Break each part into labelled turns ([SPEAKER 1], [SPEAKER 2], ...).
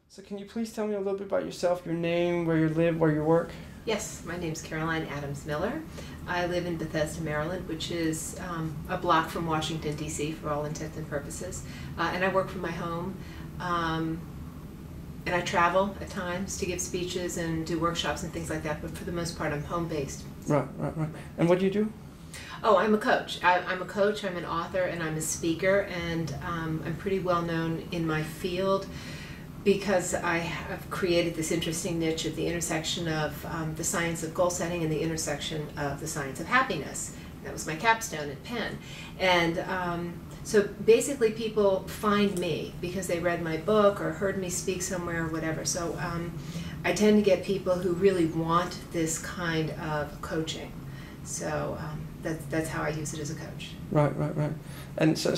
[SPEAKER 1] So can you please tell me a little bit about yourself, your name, where you live, where you work?
[SPEAKER 2] Yes, my name's Caroline Adams Miller. I live in Bethesda, Maryland, which is a block from Washington, D.C. for all intents and purposes. And I work from my home. And I travel at times to give speeches and do workshops and things like that, but for the most part I'm home-based.
[SPEAKER 1] Right. And what do you do?
[SPEAKER 2] Oh, I'm a coach. I'm a coach, I'm an author, and I'm a speaker, and I'm pretty well known in my field because I have created this interesting niche at the intersection of the science of goal setting and the intersection of the science of happiness. That was my capstone at Penn. And so basically people find me because they read my book or heard me speak somewhere or whatever. So I tend to get people who really want this kind of coaching. So that's how I use it as a coach.
[SPEAKER 1] Right. And so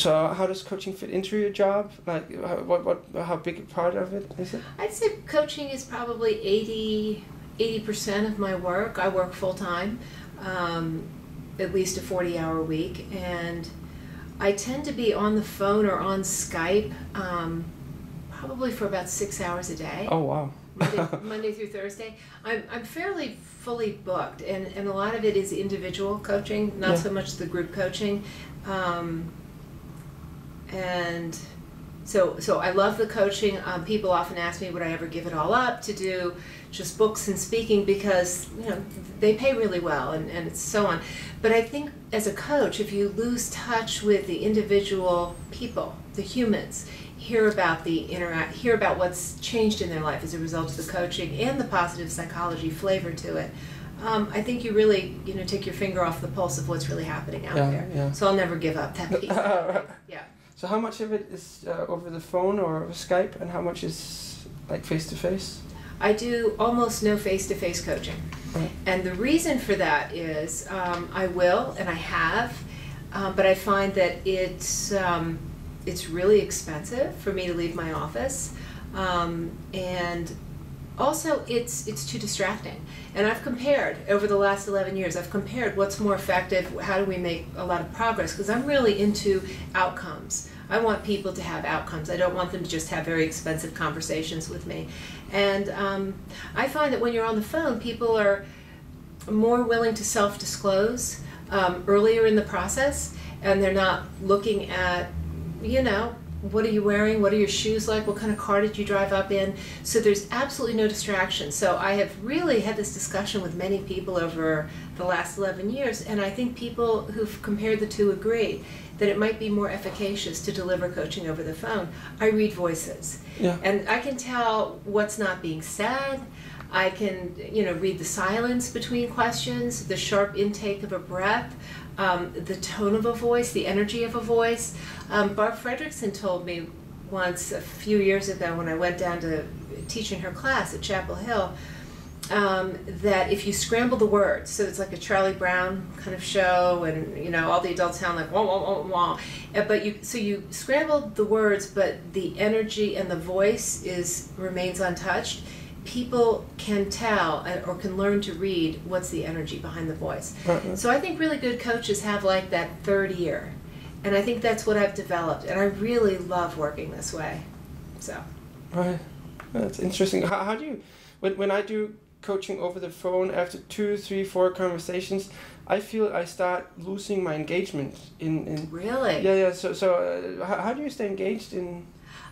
[SPEAKER 1] how does coaching fit into your job? Like how big a part of it is it?
[SPEAKER 2] I'd say coaching is probably 80% of my work. I work full-time, at least a 40-hour week, and I tend to be on the phone or on Skype probably for about 6 hours a day.
[SPEAKER 1] Oh, wow.
[SPEAKER 2] Monday through Thursday. I'm fairly fully booked, and a lot of it is individual coaching, not so much the group coaching. And so I love the coaching. People often ask me, would I ever give it all up to do just books and speaking, because they pay really well and so on. But I think as a coach, if you lose touch with the individual people, the humans, hear about what's changed in their life as a result of the coaching and the positive psychology flavor to it, I think you really take your finger off the pulse of what's really happening out there. Yeah. So I'll never give up that piece. Yeah.
[SPEAKER 1] So how much of it is over the phone or Skype, and how much is like face-to-face?
[SPEAKER 2] I do almost no face-to-face coaching.
[SPEAKER 1] Right.
[SPEAKER 2] And the reason for that is I will, and I have, but I find that it's really expensive for me to leave my office, and also it's too distracting. And I've compared, over the last 11 years, I've compared what's more effective, how do we make a lot of progress, because I'm really into outcomes. I want people to have outcomes. I don't want them to just have very expensive conversations with me. And I find that when you're on the phone, people are more willing to self-disclose earlier in the process, and they're not looking at, what are you wearing? What are your shoes like? What kind of car did you drive up in? So there's absolutely no distraction. So I have really had this discussion with many people over the last 11 years, and I think people who've compared the two agree that it might be more efficacious to deliver coaching over the phone. I read voices, and I can tell what's not being said. I can, read the silence between questions, the sharp intake of a breath, the tone of a voice, the energy of a voice. Barb Fredrickson told me once a few years ago when I went down to teach in her class at Chapel Hill, that if you scramble the words, so it's like a Charlie Brown kind of show, and all the adults sound like wah wah wah wah, but you scramble the words, but the energy and the voice remains untouched. People can tell or can learn to read what's the energy behind the voice. So I think really good coaches have like that third ear, and I think that's what I've developed, and I really love working this way. So.
[SPEAKER 1] Right, that's interesting. How do you, when I do coaching over the phone, after 2, 3, 4 conversations, I feel I start losing my engagement in
[SPEAKER 2] Really?
[SPEAKER 1] Yeah. So how do you stay engaged in?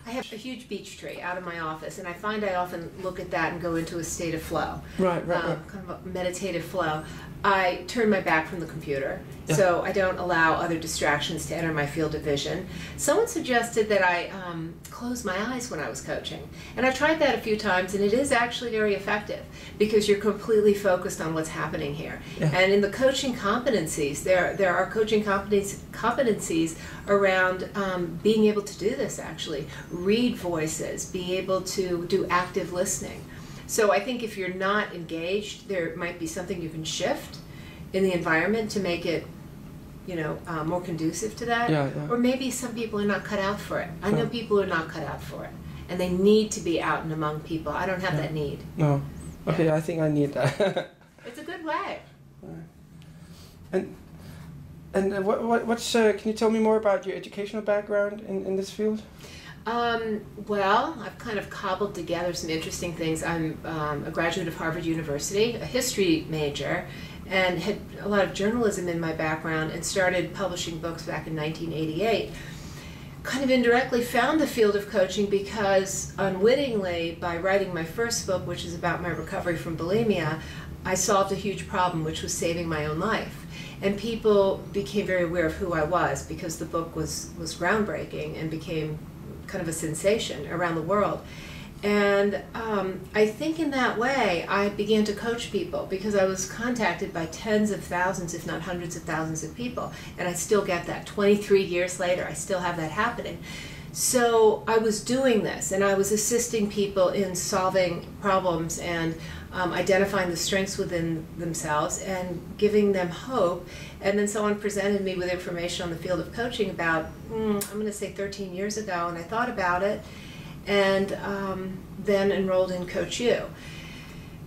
[SPEAKER 2] I have a huge beech tree out of my office, and I find I often look at that and go into a state of flow.
[SPEAKER 1] Right.
[SPEAKER 2] Kind of a meditative flow. I turn my back from the computer, so I don't allow other distractions to enter my field of vision. Someone suggested that I close my eyes when I was coaching, and I tried that a few times, and it is actually very effective because you're completely focused on what's happening here. And in the coaching competencies, there are coaching competencies around being able to do this, actually. Read voices, be able to do active listening. So I think if you're not engaged, there might be something you can shift in the environment to make it, more conducive to that. Or maybe some people are not cut out for it. I know people are not cut out for it, and they need to be out and among people. I don't have that need.
[SPEAKER 1] No. Okay, I think I need that.
[SPEAKER 2] It's a good way.
[SPEAKER 1] And can you tell me more about your educational background in this field?
[SPEAKER 2] Well, I've kind of cobbled together some interesting things. I'm a graduate of Harvard University, a history major, and had a lot of journalism in my background, and started publishing books back in 1988. Kind of indirectly found the field of coaching because unwittingly, by writing my first book, which is about my recovery from bulimia, I solved a huge problem, which was saving my own life. And people became very aware of who I was because the book was groundbreaking and became kind of a sensation around the world. And I think in that way I began to coach people because I was contacted by tens of thousands, if not hundreds of thousands of people. And I still get that. 23 years later, I still have that happening. So I was doing this, and I was assisting people in solving problems and identifying the strengths within themselves and giving them hope. And then someone presented me with information on the field of coaching about, I'm going to say 13 years ago, and I thought about it, and then enrolled in Coach U.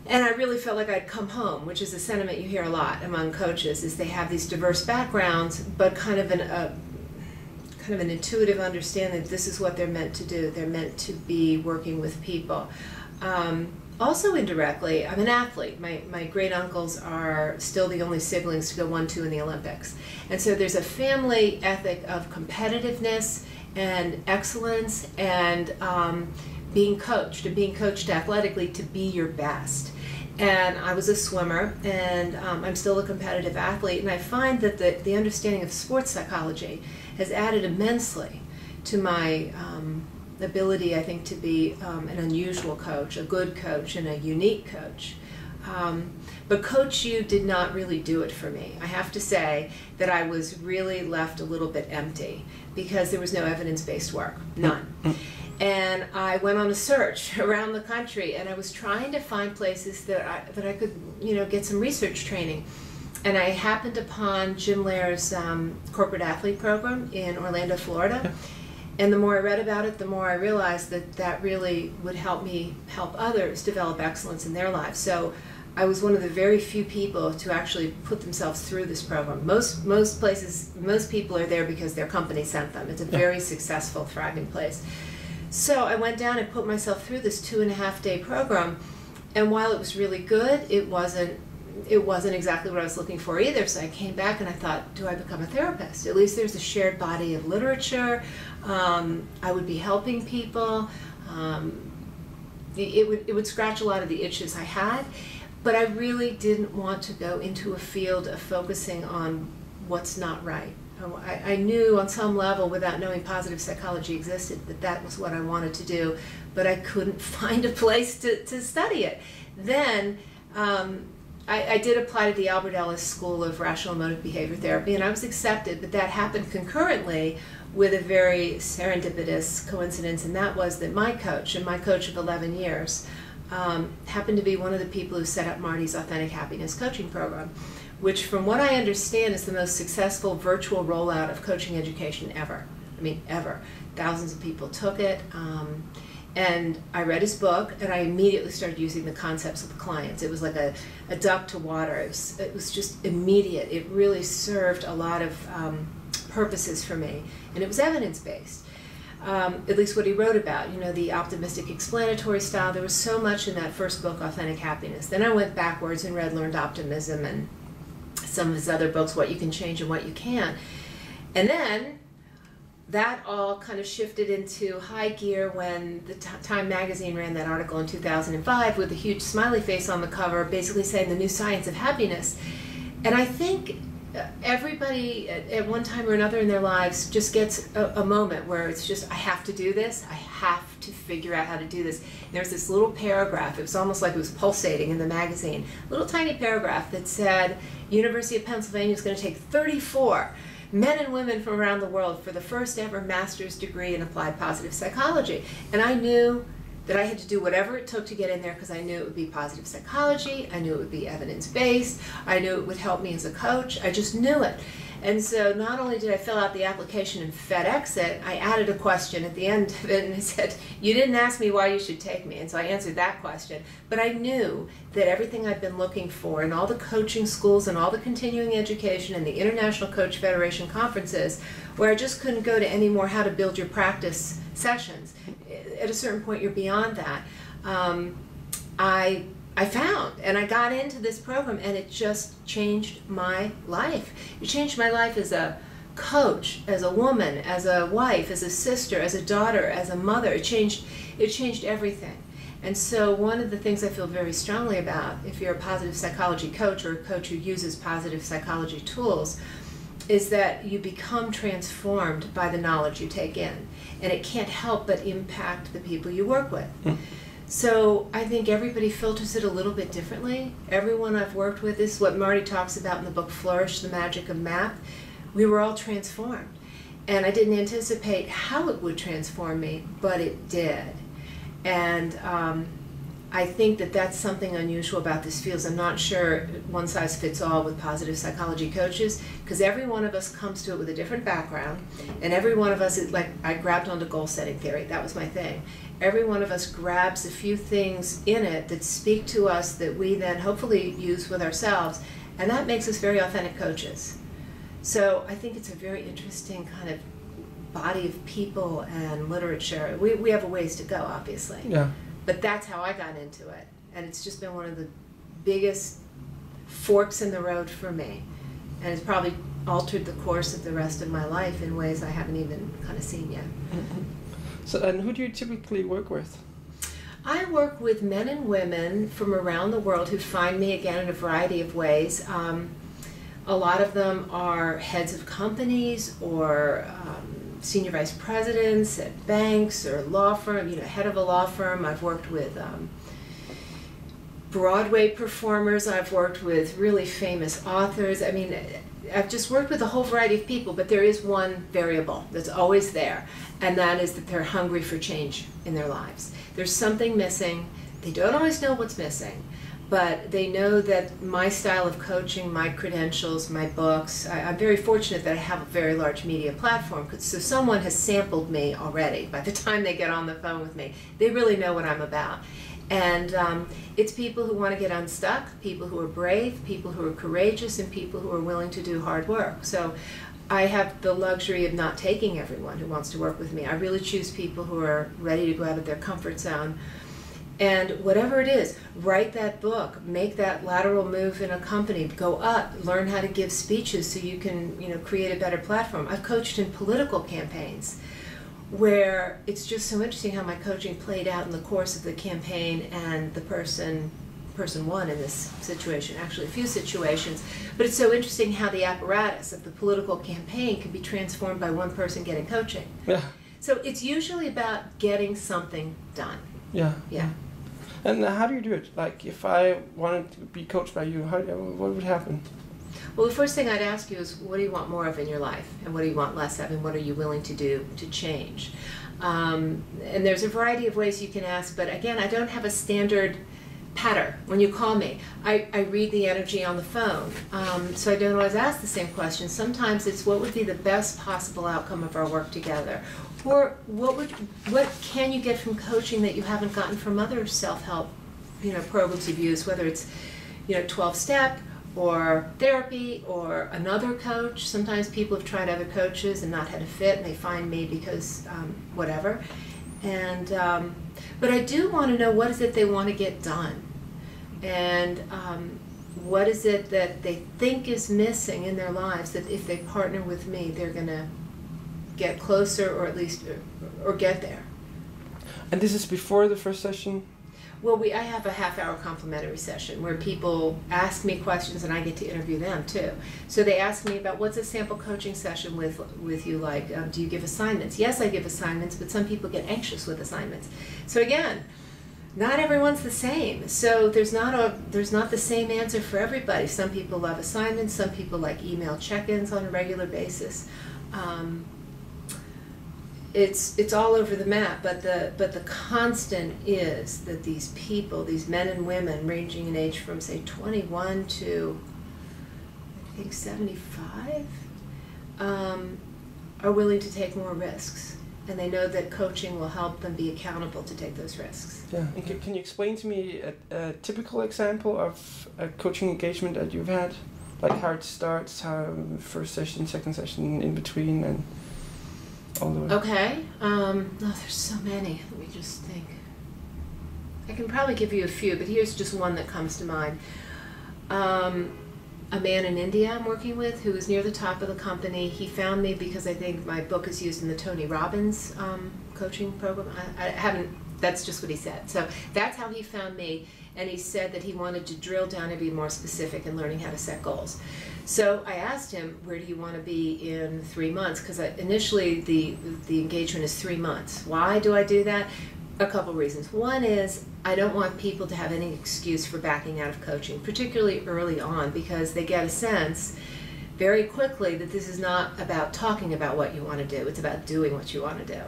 [SPEAKER 2] And I really felt like I'd come home, which is a sentiment you hear a lot among coaches, is they have these diverse backgrounds, but kind of an intuitive understanding that this is what they're meant to do. They're meant to be working with people. Also indirectly, I'm an athlete. My great uncles are still the only siblings to go 1-2 in the Olympics. And so there's a family ethic of competitiveness and excellence and being coached athletically to be your best. And I was a swimmer, and I'm still a competitive athlete, and I find that the understanding of sports psychology has added immensely to my ability, I think, to be an unusual coach, a good coach, and a unique coach. But Coach U did not really do it for me. I have to say that I was really left a little bit empty because there was no evidence-based work, none. And I went on a search around the country, and I was trying to find places that I could, get some research training. And I happened upon Jim Lair's corporate athlete program in Orlando, Florida. And the more I read about it, the more I realized that really would help me help others develop excellence in their lives. So I was one of the very few people to actually put themselves through this program. Most places, most people are there because their company sent them. It's a very successful, thriving place. So I went down and put myself through this 2.5-day program, and while it was really good, it wasn't exactly what I was looking for either. So I came back and I thought, do I become a therapist? At least there's a shared body of literature. I would be helping people. It would scratch a lot of the itches I had, but I really didn't want to go into a field of focusing on what's not right. I knew on some level, without knowing positive psychology existed, that was what I wanted to do, but I couldn't find a place to study it. Then I did apply to the Albert Ellis School of Rational Emotive Behavior Therapy, and I was accepted, but that happened concurrently with a very serendipitous coincidence, and that was that my coach of 11 years happened to be one of the people who set up Marty's Authentic Happiness coaching program, which from what I understand is the most successful virtual rollout of coaching education ever. I mean, ever. Thousands of people took it. And I read his book, and I immediately started using the concepts with the clients. It was like a duck to water. It was just immediate. It really served a lot of purposes for me, and it was evidence-based. At least what he wrote about, the optimistic explanatory style. There was so much in that first book, Authentic Happiness. Then I went backwards and read Learned Optimism and some of his other books, What You Can Change and What You Can't. And then that all kind of shifted into high gear when the Time magazine ran that article in 2005 with a huge smiley face on the cover, basically saying the new science of happiness. And I think everybody at one time or another in their lives just gets a moment where it's just, I have to do this. I have to figure out how to do this. There's this little paragraph. It was almost like it was pulsating in the magazine. Little tiny paragraph that said, University of Pennsylvania is going to take 34 men and women from around the world for the first ever master's degree in applied positive psychology. And I knew that I had to do whatever it took to get in there because I knew it would be positive psychology, I knew it would be evidence-based, I knew it would help me as a coach, I just knew it. And so not only did I fill out the application and FedEx it, I added a question at the end of it, and it said, you didn't ask me why you should take me. And so I answered that question. But I knew that everything I'd been looking for in all the coaching schools and all the continuing education and the International Coach Federation conferences, where I just couldn't go to any more how to build your practice sessions. At a certain point, you're beyond that. I found, and I got into this program, and it just changed my life. It changed my life as a coach, as a woman, as a wife, as a sister, as a daughter, as a mother. It changed everything. And so one of the things I feel very strongly about, if you're a positive psychology coach or a coach who uses positive psychology tools, is that you become transformed by the knowledge you take in. And it can't help but impact the people you work with. So I think everybody filters it a little bit differently. Everyone I've worked with, this is what Marty talks about in the book Flourish, the Magic of MAP. We were all transformed. And I didn't anticipate how it would transform me, but it did. And I think that that's something unusual about this field. I'm not sure one size fits all with positive psychology coaches, because every one of us comes to it with a different background, and every one of us is like, I grabbed onto goal setting theory. That was my thing. Every one of us grabs a few things in it that speak to us that we then hopefully use with ourselves, and that makes us very authentic coaches. So I think it's a very interesting kind of body of people and literature. We have a ways to go, obviously.
[SPEAKER 1] Yeah.
[SPEAKER 2] But that's how I got into it. And it's just been one of the biggest forks in the road for me. And it's probably altered the course of the rest of my life in ways I haven't even kind of seen yet.
[SPEAKER 1] So, and who do you typically work with?
[SPEAKER 2] I work with men and women from around the world who find me, again, in a variety of ways. A lot of them are heads of companies or senior vice presidents at banks or law firm, head of a law firm. I've worked with Broadway performers. I've worked with really famous authors. I mean, I've just worked with a whole variety of people, but there is one variable that's always there, and that is that they're hungry for change in their lives. There's something missing. They don't always know what's missing, but they know that my style of coaching, my credentials, my books, I'm very fortunate that I have a very large media platform, so someone has sampled me already. By the time they get on the phone with me, they really know what I'm about. And it's people who want to get unstuck, people who are brave, people who are courageous, and people who are willing to do hard work. So I have the luxury of not taking everyone who wants to work with me. I really choose people who are ready to go out of their comfort zone. And whatever it is, write that book, make that lateral move in a company, go up, learn how to give speeches so you can, create a better platform. I've coached in political campaigns where it's just so interesting how my coaching played out in the course of the campaign, and the person won in this situation, actually a few situations. But it's so interesting how the apparatus of the political campaign can be transformed by one person getting coaching.
[SPEAKER 1] Yeah.
[SPEAKER 2] So it's usually about getting something done.
[SPEAKER 1] Yeah.
[SPEAKER 2] Yeah.
[SPEAKER 1] And how do you do it? Like, if I wanted to be coached by you, what would happen?
[SPEAKER 2] Well, the first thing I'd ask you is, what do you want more of in your life? And what do you want less of? And what are you willing to do to change? And there's a variety of ways you can ask, but again, I don't have a standard pattern. When you call me, I read the energy on the phone, so I don't always ask the same question. Sometimes it's, what would be the best possible outcome of our work together? Or what can you get from coaching that you haven't gotten from other self-help programs you've used, whether it's 12-step or therapy or another coach. Sometimes people have tried other coaches and not had a fit, and they find me because whatever. And but I do want to know, what is it they want to get done, and what is it that they think is missing in their lives that if they partner with me, they're going to get closer, or at least or get there.
[SPEAKER 1] And this is before the first session?
[SPEAKER 2] Well, I have a half-hour complimentary session where people ask me questions and I get to interview them too. So they ask me about, what's a sample coaching session with you like? Do you give assignments? Yes, I give assignments, but some people get anxious with assignments. So again, not everyone's the same. So there's not the same answer for everybody. Some people love assignments. Some people like email check-ins on a regular basis. It's all over the map, but the constant is that these people, these men and women ranging in age from say 21 to I think 75, are willing to take more risks. And they know that coaching will help them be accountable to take those risks.
[SPEAKER 1] Yeah. And can you explain to me a typical example of a coaching engagement that you've had? Like how it starts, how first session, second session, in between, and all the way.
[SPEAKER 2] Okay. There's so many. Let me just think. I can probably give you a few, but here's just one that comes to mind. A man in India I'm working with who was near the top of the company. He found me because I think my book is used in the Tony Robbins coaching program. I haven't, that's just what he said. So that's how he found me, and he said that he wanted to drill down and be more specific in learning how to set goals. So I asked him, where do you want to be in 3 months? Because initially the engagement is 3 months. Why do I do that? A couple reasons. One is I don't want people to have any excuse for backing out of coaching, particularly early on, because they get a sense very quickly that this is not about talking about what you want to do, it's about doing what you want to do.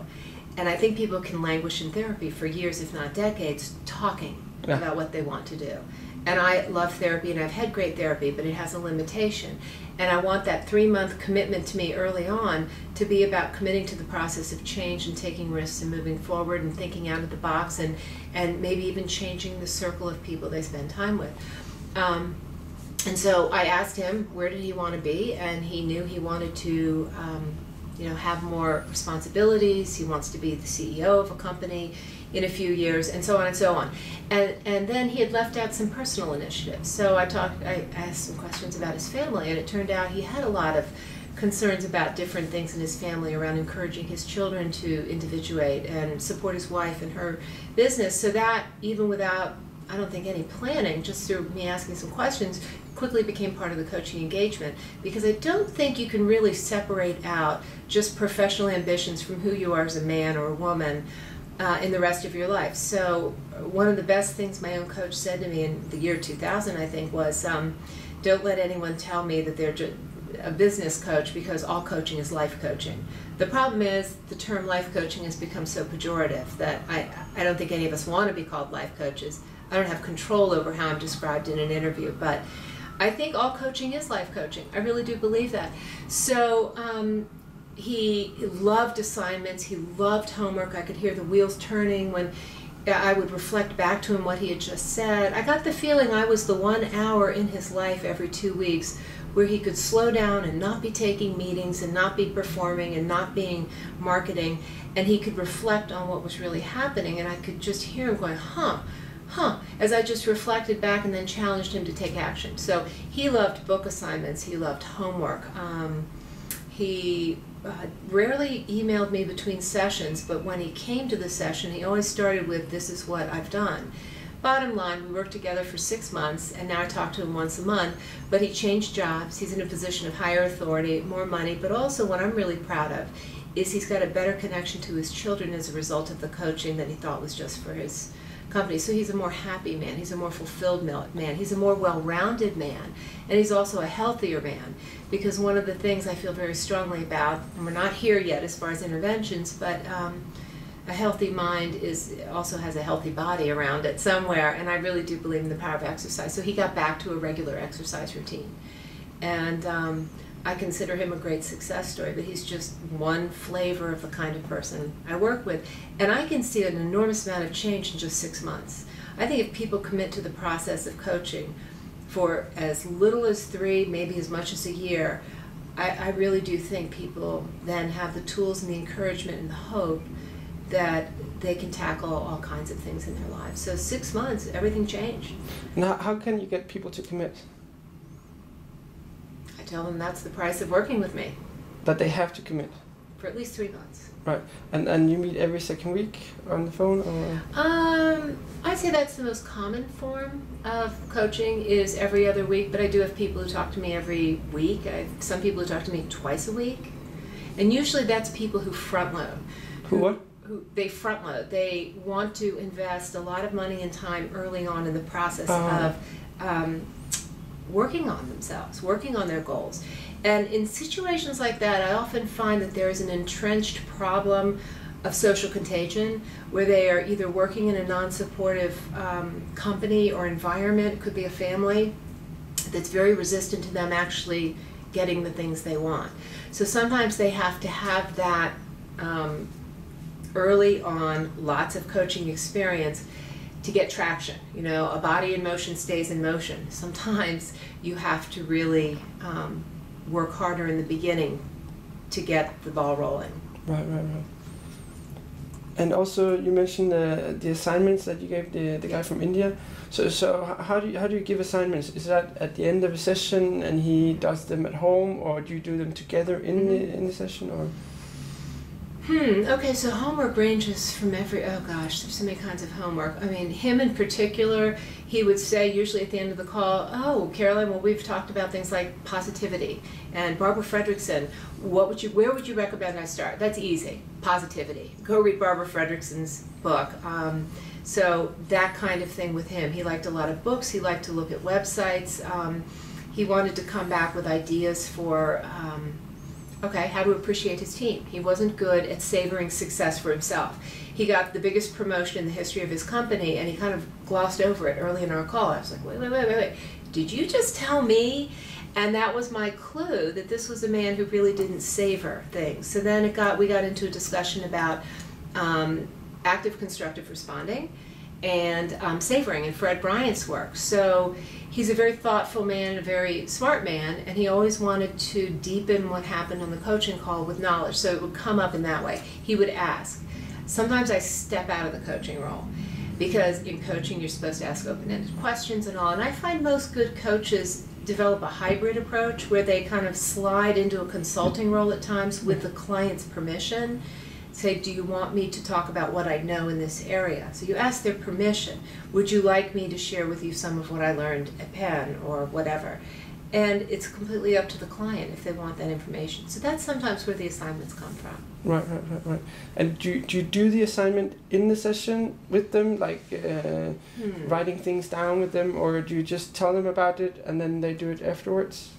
[SPEAKER 2] And I think people can languish in therapy for years, if not decades, talking about what they want to do. And I love therapy, and I've had great therapy, but it has a limitation. And I want that 3-month commitment to me early on to be about committing to the process of change and taking risks and moving forward and thinking out of the box, and maybe even changing the circle of people they spend time with. And so I asked him, where did he want to be? And he knew he wanted to have more responsibilities. He wants to be the CEO of a company in a few years, and so on and so on. And then he had left out some personal initiatives. So I asked some questions about his family, and it turned out he had a lot of concerns about different things in his family around encouraging his children to individuate and support his wife and her business. So that, even without, I don't think, any planning, just through me asking some questions, quickly became part of the coaching engagement, because I don't think you can really separate out just professional ambitions from who you are as a man or a woman in the rest of your life. So one of the best things my own coach said to me in the year 2000, I think, was don't let anyone tell me that they're just a business coach, because all coaching is life coaching. The problem is the term life coaching has become so pejorative that I don't think any of us want to be called life coaches. I don't have control over how I'm described in an interview, but I think all coaching is life coaching. I really do believe that. So he loved assignments, he loved homework. I could hear the wheels turning when I would reflect back to him what he had just said. I got the feeling I was the 1 hour in his life every 2 weeks where he could slow down and not be taking meetings and not be performing and not being marketing, and he could reflect on what was really happening, and I could just hear him going, as I just reflected back and then challenged him to take action. So he loved book assignments, he loved homework. He rarely emailed me between sessions, but when he came to the session, he always started with, this is what I've done. Bottom line, we worked together for 6 months, and now I talk to him once a month, but he changed jobs. He's in a position of higher authority, more money, but also what I'm really proud of is he's got a better connection to his children as a result of the coaching that he thought was just for his company. So he's a more happy man, he's a more fulfilled man, he's a more well-rounded man, and he's also a healthier man, because one of the things I feel very strongly about, and we're not here yet as far as interventions, but a healthy mind also has a healthy body around it somewhere, and I really do believe in the power of exercise. So he got back to a regular exercise routine, and I consider him a great success story, but he's just one flavor of the kind of person I work with, and I can see an enormous amount of change in just 6 months. I think if people commit to the process of coaching for as little as 3, maybe as much as a year, I really do think people then have the tools and the encouragement and the hope that they can tackle all kinds of things in their lives. So 6 months, everything changed.
[SPEAKER 1] Now, how can you get people to commit?
[SPEAKER 2] I tell them that's the price of working with me.
[SPEAKER 1] That they have to commit?
[SPEAKER 2] For at least 3 months.
[SPEAKER 1] Right. And you meet every second week on the phone? Or?
[SPEAKER 2] I'd say that's the most common form of coaching, is every other week, but I do have people who talk to me every week. I have some people who talk to me twice a week. And usually that's people who front load. They front load. They want to invest a lot of money and time early on in the process of working on themselves, working on their goals. And in situations like that, I often find that there is an entrenched problem of social contagion, where they are either working in a non-supportive company or environment, it could be a family, that's very resistant to them actually getting the things they want. So sometimes they have to have that early on, lots of coaching experience to get traction. You know, a body in motion stays in motion. Sometimes you have to really work harder in the beginning to get the ball rolling.
[SPEAKER 1] Right. And also, you mentioned the assignments that you gave the guy from India. So how do you give assignments? Is that at the end of a session and he does them at home, or do you do them together in the session, or?
[SPEAKER 2] Okay, so homework ranges from oh gosh, there's so many kinds of homework. I mean, him in particular, he would say usually at the end of the call, oh, Caroline, well, we've talked about things like positivity. And Barbara Fredrickson, where would you recommend I start? That's easy, positivity. Go read Barbara Fredrickson's book. So that kind of thing with him. He liked a lot of books, he liked to look at websites. He wanted to come back with ideas for how to appreciate his team. He wasn't good at savoring success for himself. He got the biggest promotion in the history of his company, and he kind of glossed over it early in our call. I was like, wait. Did you just tell me? And that was my clue that this was a man who really didn't savor things. So then we got into a discussion about active constructive responding and savoring in Fred Bryant's work. So he's a very thoughtful man, a very smart man, and he always wanted to deepen what happened on the coaching call with knowledge. So it would come up in that way. He would ask. Sometimes I step out of the coaching role, because in coaching you're supposed to ask open-ended questions and all, and I find most good coaches develop a hybrid approach where they kind of slide into a consulting role at times with the client's permission. Say, do you want me to talk about what I know in this area? So you ask their permission. Would you like me to share with you some of what I learned at Penn or whatever? And it's completely up to the client if they want that information. So that's sometimes where the assignments come from.
[SPEAKER 1] Right. And do you do the assignment in the session with them, like writing things down with them, or do you just tell them about it and then they do it afterwards?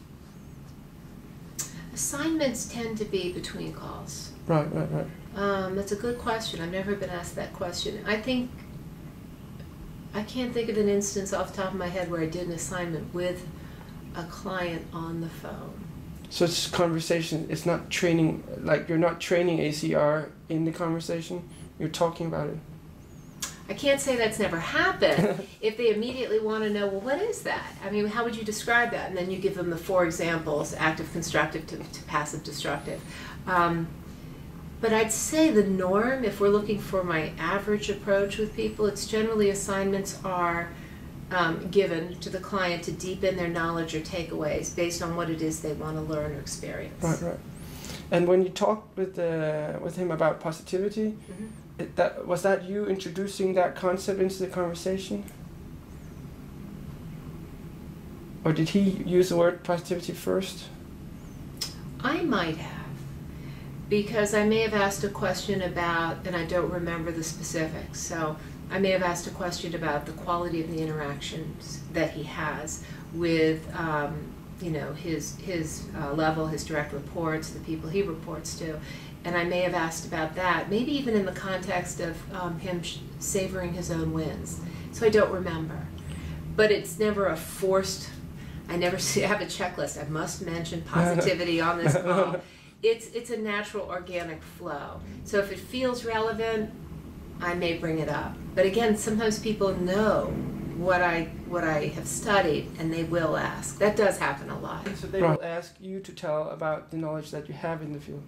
[SPEAKER 2] Assignments tend to be between calls.
[SPEAKER 1] Right.
[SPEAKER 2] That's a good question. I've never been asked that question. I can't think of an instance off the top of my head where I did an assignment with a client on the phone.
[SPEAKER 1] So it's conversation, it's not training, like you're not training ACR in the conversation, you're talking about it.
[SPEAKER 2] I can't say that's never happened. If they immediately want to know, well, what is that? I mean, how would you describe that? And then you give them the 4 examples, active constructive to passive destructive. But I'd say the norm, if we're looking for my average approach with people, it's generally assignments are given to the client to deepen their knowledge or takeaways based on what it is they want to learn or experience.
[SPEAKER 1] Right. And when you talked with him about positivity, was that you introducing that concept into the conversation? Or did he use the word positivity first?
[SPEAKER 2] I might have, because I may have asked a question about, and I don't remember the specifics, so I may have asked a question about the quality of the interactions that he has with, his level, his direct reports, the people he reports to, and I may have asked about that, maybe even in the context of him savoring his own wins. So I don't remember, but it's never a forced. I never have a checklist. I must mention positivity on this call. It's a natural, organic flow. So if it feels relevant, I may bring it up. But again, sometimes people know what I have studied, and they will ask. That does happen a lot.
[SPEAKER 1] So they will ask you to tell about the knowledge that you have in the field.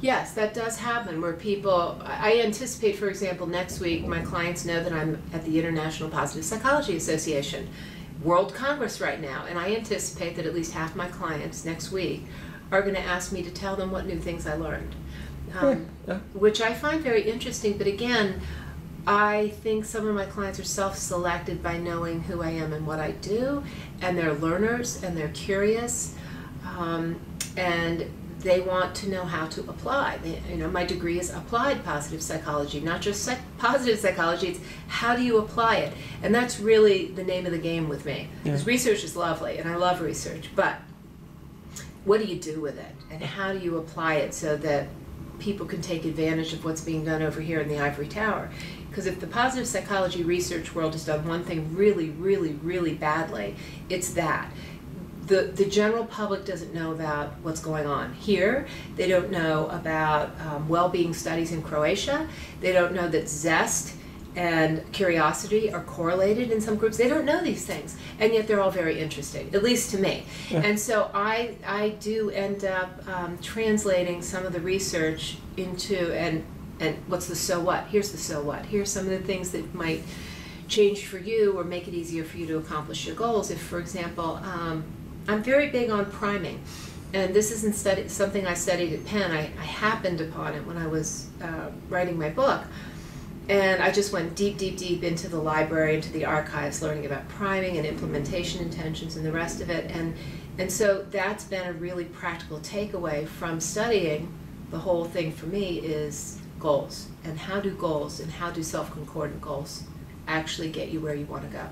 [SPEAKER 2] Yes, that does happen, where people, I anticipate, for example, next week my clients know that I'm at the International Positive Psychology Association World Congress right now, and I anticipate that at least half my clients next week are going to ask me to tell them what new things I learned, which I find very interesting. But again, I think some of my clients are self-selected by knowing who I am and what I do, and they're learners and they're curious, and they want to know how to apply. My degree is applied positive psychology, not just positive psychology. It's how do you apply it? And that's really the name of the game with me. Because research is lovely, and I love research, but what do you do with it? And how do you apply it so that people can take advantage of what's being done over here in the ivory tower? Because if the positive psychology research world has done one thing really, really, really badly, it's that. the general public doesn't know about what's going on here. They don't know about well-being studies in Croatia. They don't know that zest and curiosity are correlated in some groups. They don't know these things, and yet they're all very interesting, at least to me. Yeah. And so I do end up translating some of the research into, and what's the so what? Here's the so what. Here's some of the things that might change for you or make it easier for you to accomplish your goals. If, for example, I'm very big on priming, and this isn't something I studied at Penn. I happened upon it when I was writing my book. And I just went deep, deep, deep into the library, into the archives, learning about priming and implementation intentions and the rest of it. And so that's been a really practical takeaway from studying. The whole thing for me is goals. And how do goals and how do self-concordant goals actually get you where you want to go?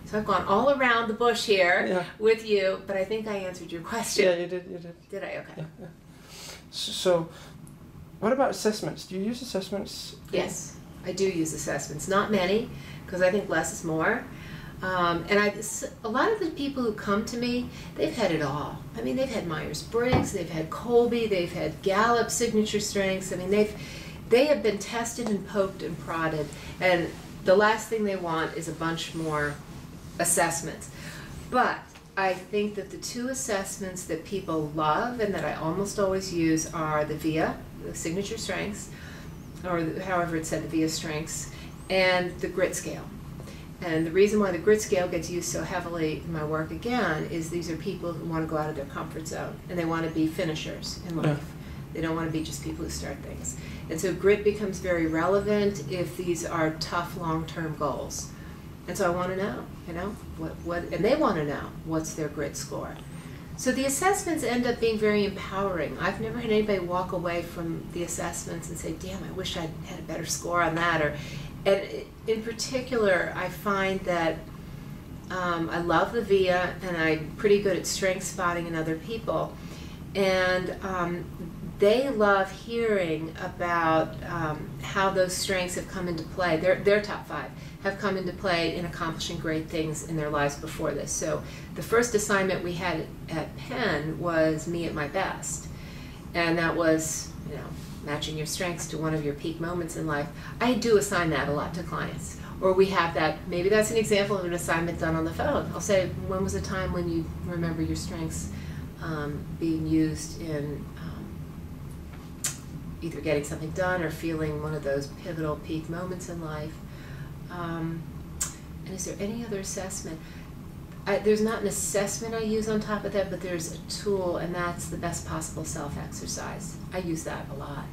[SPEAKER 2] So I've gone all around the bush here with you, but I think I answered your question.
[SPEAKER 1] Yeah, you did.
[SPEAKER 2] Did I? Okay.
[SPEAKER 1] Yeah. So what about assessments? Do you use assessments?
[SPEAKER 2] Yes. I do use assessments, not many, because I think less is more. And a lot of the people who come to me, they've had it all. I mean, they've had Myers-Briggs, they've had Colby, they've had Gallup signature strengths. I mean, they have been tested and poked and prodded, and the last thing they want is a bunch more assessments. But I think that the two assessments that people love and that I almost always use are the VIA, the signature strengths, or however it's said, the VIA strengths, and the grit scale. And the reason why the grit scale gets used so heavily in my work, again, is these are people who want to go out of their comfort zone, and they want to be finishers in life. Yeah. They don't want to be just people who start things. And so grit becomes very relevant if these are tough long-term goals. And so I want to know, and they want to know what's their grit score. So the assessments end up being very empowering. I've never had anybody walk away from the assessments and say, damn, I wish I'd had a better score on that. And in particular, I find that I love the VIA, and I'm pretty good at strength spotting in other people. And they love hearing about how those strengths have come into play, their top 5 have come into play in accomplishing great things in their lives before this. So the first assignment we had at Penn was me at my best. And that was, matching your strengths to one of your peak moments in life. I do assign that a lot to clients. Or we have that, maybe that's an example of an assignment done on the phone. I'll say, when was a time when you remember your strengths being used in either getting something done or feeling one of those pivotal peak moments in life? And is there any other assessment? There's not an assessment I use on top of that, but there's a tool, and that's the best possible self-exercise. I use that a lot.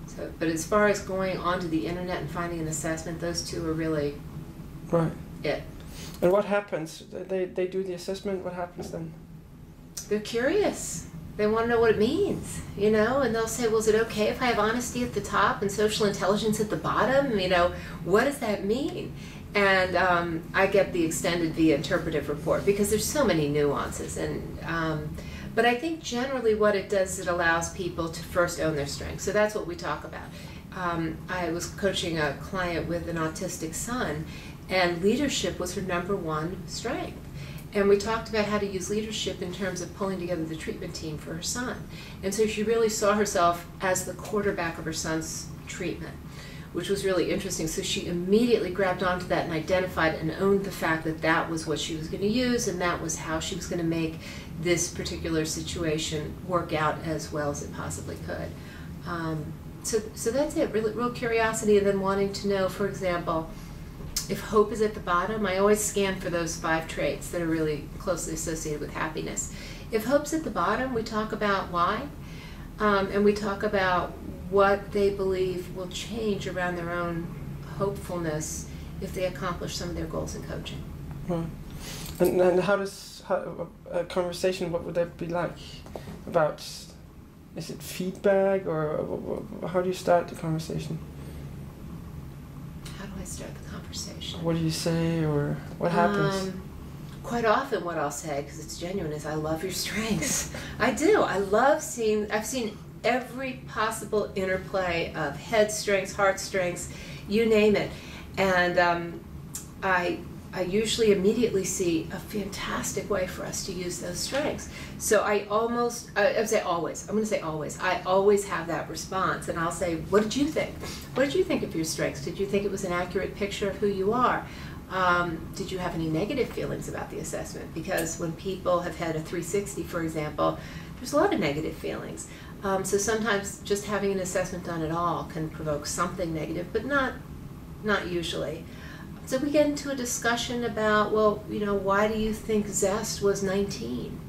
[SPEAKER 2] So, but as far as going onto the internet and finding an assessment, those two are really it.
[SPEAKER 1] And what happens? They do the assessment, what happens then?
[SPEAKER 2] They're curious. They want to know what it means, and they'll say, well, is it okay if I have honesty at the top and social intelligence at the bottom? What does that mean? And I get the extended VIA interpretive report because there's so many nuances. But I think generally what it does is it allows people to first own their strengths. So that's what we talk about. I was coaching a client with an autistic son, and leadership was her #1 strength. And we talked about how to use leadership in terms of pulling together the treatment team for her son. And so she really saw herself as the quarterback of her son's treatment, which was really interesting. So she immediately grabbed onto that and identified and owned the fact that that was what she was going to use, and that was how she was going to make this particular situation work out as well as it possibly could. So that's it, really, real curiosity, and then wanting to know, for example, if hope is at the bottom. I always scan for those 5 traits that are really closely associated with happiness. If hope's at the bottom, we talk about why, and we talk about what they believe will change around their own hopefulness if they accomplish some of their goals in coaching.
[SPEAKER 1] Right. And how a conversation, what would that be like? About, is it feedback, or how do you start the conversation?
[SPEAKER 2] How do I start the conversation?
[SPEAKER 1] What do you say, or what happens?
[SPEAKER 2] Quite often what I'll say, because it's genuine, is I love your strengths. I do. I've seen every possible interplay of head strengths, heart strengths, you name it. And I usually immediately see a fantastic way for us to use those strengths. So I would say always, I'm going to say always, I always have that response, and I'll say, what did you think? What did you think of your strengths? Did you think it was an accurate picture of who you are? Did you have any negative feelings about the assessment? Because when people have had a 360, for example, there's a lot of negative feelings. So sometimes just having an assessment done at all can provoke something negative, but not usually. So we get into a discussion about, well, why do you think Zest was 19?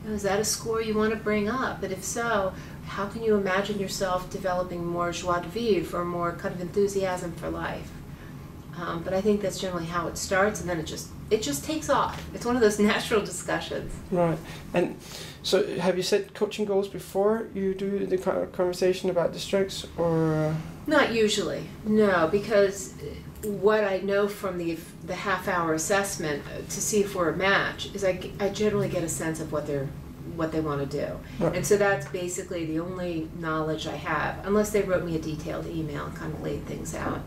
[SPEAKER 2] Is that a score you want to bring up? And if so, how can you imagine yourself developing more joie de vivre or more kind of enthusiasm for life? But I think that's generally how it starts, and then it just takes off. It's one of those natural discussions.
[SPEAKER 1] Right. And so have you set coaching goals before you do the conversation about the strengths, or?
[SPEAKER 2] Not usually, no, because what I know from the half-hour assessment to see if we're a match is I generally get a sense of what they want to do.
[SPEAKER 1] Right.
[SPEAKER 2] And so that's basically the only knowledge I have, unless they wrote me a detailed email and kind of laid things out.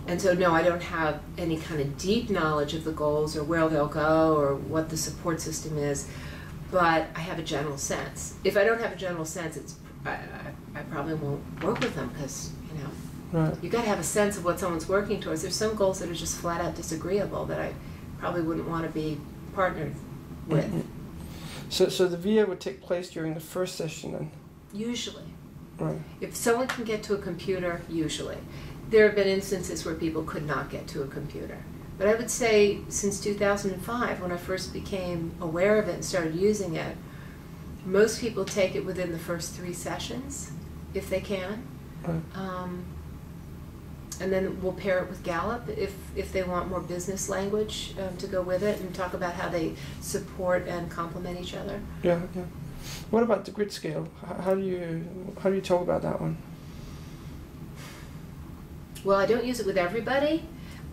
[SPEAKER 2] And so no, I don't have any kind of deep knowledge of the goals or where they'll go or what the support system is, but I have a general sense. If I don't have a general sense, I probably won't work with them, because
[SPEAKER 1] right.
[SPEAKER 2] You got to have a sense of what someone's working towards. There's some goals that are just flat out disagreeable that I probably wouldn't want to be partnered with.
[SPEAKER 1] Mm-hmm. So the VIA would take place during the first session then?
[SPEAKER 2] Usually.
[SPEAKER 1] Right.
[SPEAKER 2] If someone can get to a computer, usually. There have been instances where people could not get to a computer. But I would say since 2005, when I first became aware of it and started using it, most people take it within the first 3 sessions, if they can.
[SPEAKER 1] Right.
[SPEAKER 2] And then we'll pair it with Gallup if they want more business language to go with it, and talk about how they support and complement each other.
[SPEAKER 1] Yeah, yeah. What about the grit scale? How do you talk about that one?
[SPEAKER 2] Well, I don't use it with everybody,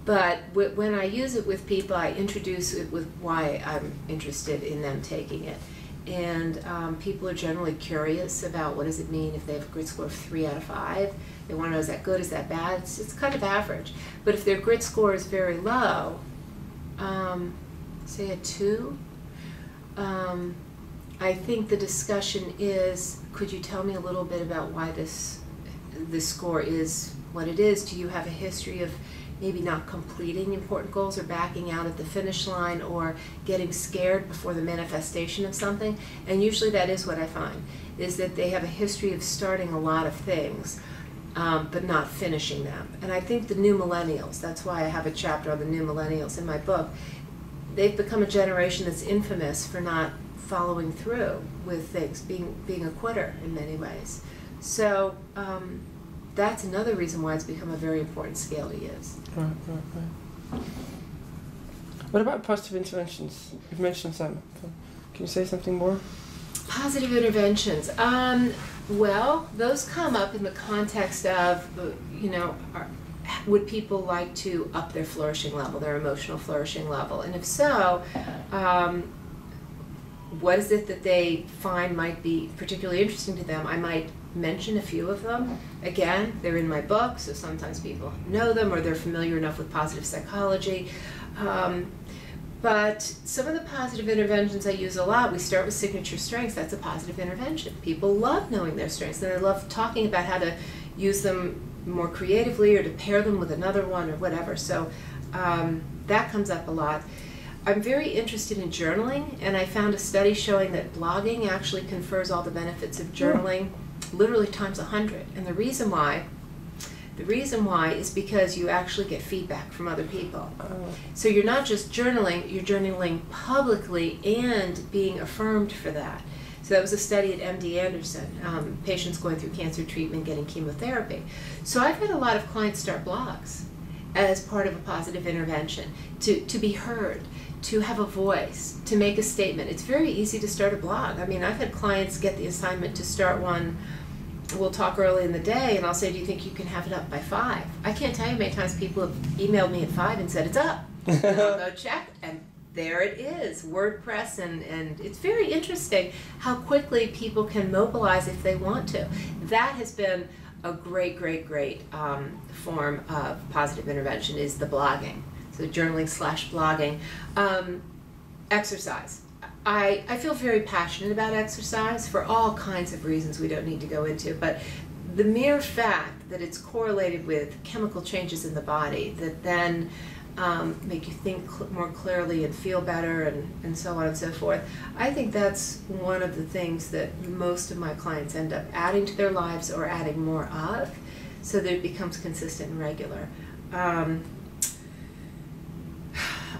[SPEAKER 2] but when I use it with people, I introduce it with why I'm interested in them taking it. And people are generally curious about what does it mean if they have a grit score of 3 out of 5. They want to know, is that good, is that bad? It's kind of average. But if their grit score is very low, say a 2, I think the discussion is, could you tell me a little bit about why this score is what it is? Do you have a history of maybe not completing important goals, or backing out at the finish line, or getting scared before the manifestation of something? And usually that is what I find, is that they have a history of starting a lot of things, but not finishing them. And I think the new millennials, that's why I have a chapter on the new millennials in my book, they've become a generation that's infamous for not following through with things, being a quitter in many ways. So that's another reason why it's become a very important scale to use.
[SPEAKER 1] Right. What about positive interventions? You've mentioned some. Can you say something more?
[SPEAKER 2] Positive interventions. Well, those come up in the context of, would people like to up their flourishing level, their emotional flourishing level? And if so, what is it that they find might be particularly interesting to them? I might mention a few of them. Again, they're in my book, so sometimes people know them or they're familiar enough with positive psychology. But some of the positive interventions I use a lot, we start with signature strengths. That's a positive intervention. People love knowing their strengths, and they love talking about how to use them more creatively or to pair them with another one or whatever. So that comes up a lot. I'm very interested in journaling, and I found a study showing that blogging actually confers all the benefits of journaling, literally times 100. And the reason why is because you actually get feedback from other people. So you're not just journaling, you're journaling publicly and being affirmed for that. So that was a study at MD Anderson, patients going through cancer treatment, getting chemotherapy. So I've had a lot of clients start blogs as part of a positive intervention, to be heard, to have a voice, to make a statement. It's very easy to start a blog. I mean, I've had clients get the assignment to start one. We'll talk early in the day, and I'll say, do you think you can have it up by 5? I can't tell you how many times people have emailed me at 5 and said, it's up. And I'll go check, and there it is, WordPress, and it's very interesting how quickly people can mobilize if they want to. That has been a great form of positive intervention, is the blogging. so journaling/blogging. Exercise. I feel very passionate about exercise for all kinds of reasons we don't need to go into, but the mere fact that it's correlated with chemical changes in the body that then make you think more clearly and feel better and so on and so forth, I think that's one of the things that most of my clients end up adding to their lives or adding more of, so that it becomes consistent and regular.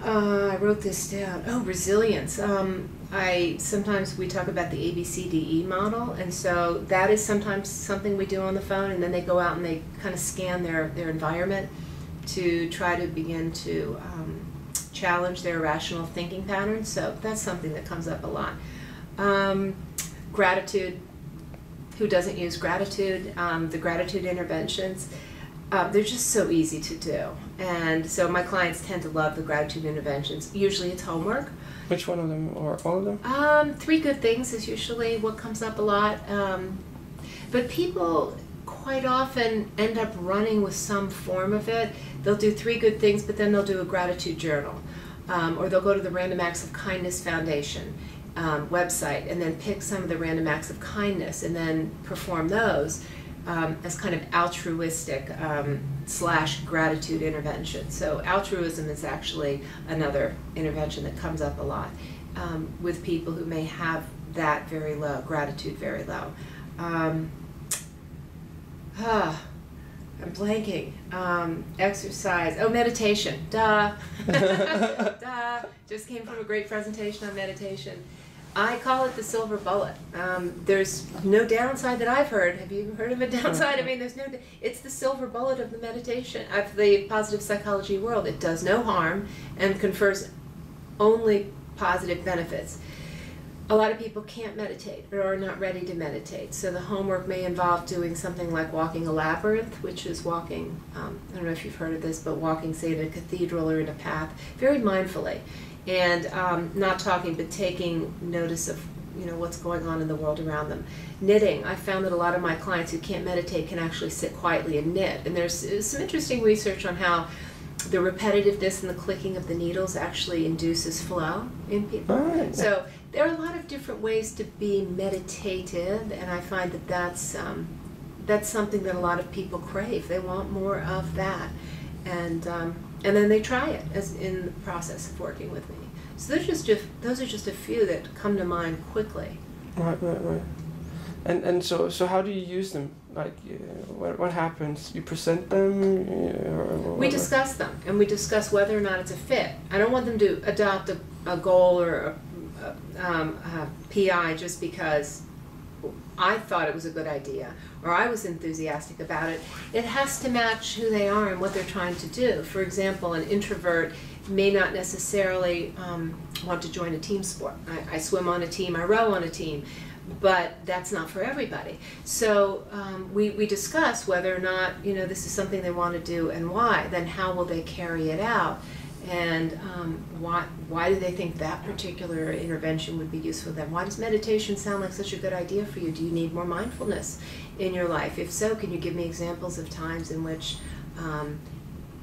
[SPEAKER 2] I wrote this down. Oh, resilience. Sometimes we talk about the ABCDE model, and so that is sometimes something we do on the phone, and then they go out and they kind of scan their environment to try to begin to challenge their irrational thinking patterns. So that's something that comes up a lot. Gratitude. Who doesn't use gratitude? The gratitude interventions. They're just so easy to do, and so my clients tend to love the gratitude interventions. Usually it's homework.
[SPEAKER 1] Which one of them, or all of them?
[SPEAKER 2] 3 good things is usually what comes up a lot, but people quite often end up running with some form of it. They'll do 3 good things, but then they'll do a gratitude journal, or they'll go to the Random Acts of Kindness Foundation website and then pick some of the random acts of kindness and then perform those as kind of altruistic / gratitude intervention. So altruism is actually another intervention that comes up a lot with people who may have that very low, gratitude very low. I'm blanking. Exercise. Oh, meditation. Duh. Duh. Just came from a great presentation on meditation. I call it the silver bullet. There's no downside that I've heard. Have you heard of a downside? I mean, it's the silver bullet of the meditation, of the positive psychology world. It does no harm and confers only positive benefits. A lot of people can't meditate or are not ready to meditate, so the homework may involve doing something like walking a labyrinth, which is walking, I don't know if you've heard of this, but walking, say, in a cathedral or in a path, very mindfully. And not talking, but taking notice of what's going on in the world around them. Knitting. I found that a lot of my clients who can't meditate can actually sit quietly and knit. And there's some interesting research on how the repetitiveness and the clicking of the needles actually induces flow in people.
[SPEAKER 1] Right.
[SPEAKER 2] So there are a lot of different ways to be meditative, and I find that that's something that a lot of people crave. They want more of that. And then they try it as in the process of working with me. So those are just a few that come to mind quickly.
[SPEAKER 1] Right. And so how do you use them? Like, what happens? You present them?
[SPEAKER 2] We discuss them, and we discuss whether or not it's a fit. I don't want them to adopt a goal or a PI just because I thought it was a good idea, or I was enthusiastic about it. It has to match who they are and what they're trying to do. For example, an introvert may not necessarily want to join a team sport. I swim on a team, I row on a team, but that's not for everybody. So we discuss whether or not this is something they want to do and why. Then how will they carry it out? And why do they think that particular intervention would be useful for them? Why does meditation sound like such a good idea for you? Do you need more mindfulness in your life? If so, can you give me examples of times in which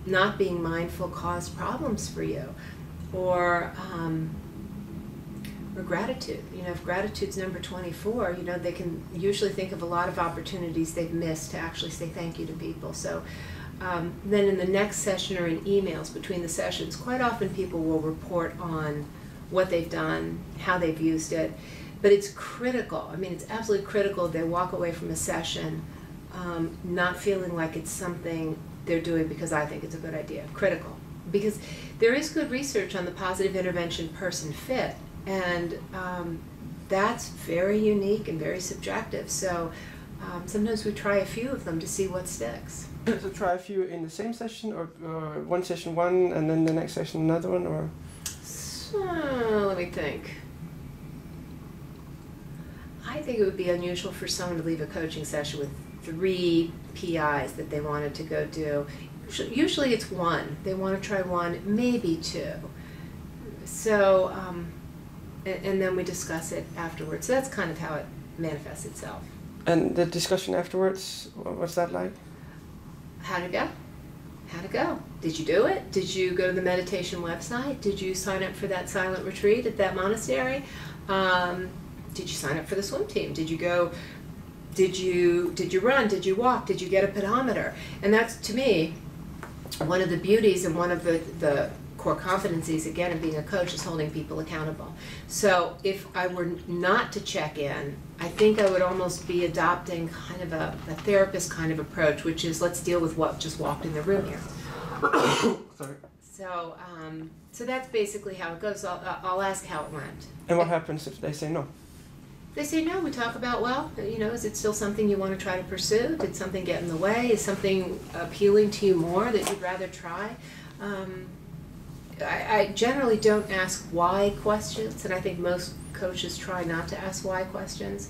[SPEAKER 2] not being mindful caused problems for you? Or gratitude. If gratitude's number 24, they can usually think of a lot of opportunities they've missed to actually say thank you to people. So then in the next session or in emails between the sessions, quite often people will report on what they've done, how they've used it, but it's critical. I mean, it's absolutely critical they walk away from a session not feeling like it's something they're doing because I think it's a good idea. Critical. Because there is good research on the positive intervention person fit, and that's very unique and very subjective. So sometimes we try a few of them to see what sticks.
[SPEAKER 1] So try a few in the same session, or one session one, and then the next session another one, or?
[SPEAKER 2] So, let me think. I think it would be unusual for someone to leave a coaching session with 3 PIs that they wanted to go do. Usually it's 1. They want to try 1, maybe 2. So, and then we discuss it afterwards. So that's kind of how it manifests itself.
[SPEAKER 1] And the discussion afterwards, what's that like?
[SPEAKER 2] How'd it go? how'd it go? Did you do it? Did you go to the meditation website? Did you sign up for that silent retreat at that monastery? Did you sign up for the swim team? Did you go? Did you run? Did you walk? Did you get a pedometer? And that's, to me, one of the beauties and one of the core competencies, again, of being a coach is holding people accountable. So if I were not to check in, I think I would almost be adopting kind of a therapist kind of approach, which is let's deal with what just walked in the room here.
[SPEAKER 1] Sorry.
[SPEAKER 2] So, so that's basically how it goes. I'll ask how it went.
[SPEAKER 1] And what happens if they say no?
[SPEAKER 2] They say no. We talk about, well, you know, is it still something you want to try to pursue? Did something get in the way? Is something appealing to you more that you'd rather try? I generally don't ask why questions, and I think most coaches try not to ask why questions.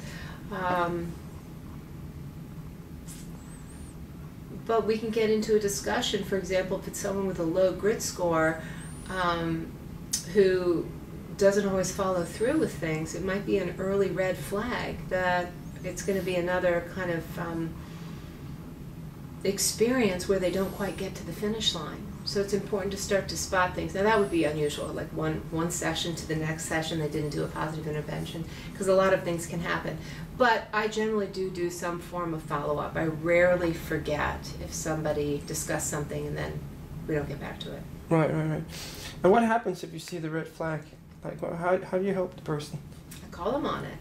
[SPEAKER 2] But we can get into a discussion, for example, if it's someone with a low grit score who doesn't always follow through with things, it might be an early red flag that it's going to be another kind of experience where they don't quite get to the finish line. So it's important to start to spot things. Now that would be unusual, like one session to the next session they didn't do a positive intervention, because a lot of things can happen. But I generally do some form of follow-up. I rarely forget if somebody discussed something and then we don't get back to it.
[SPEAKER 1] Right. And what happens if you see the red flag? Like, how do you help the person?
[SPEAKER 2] I call them on it.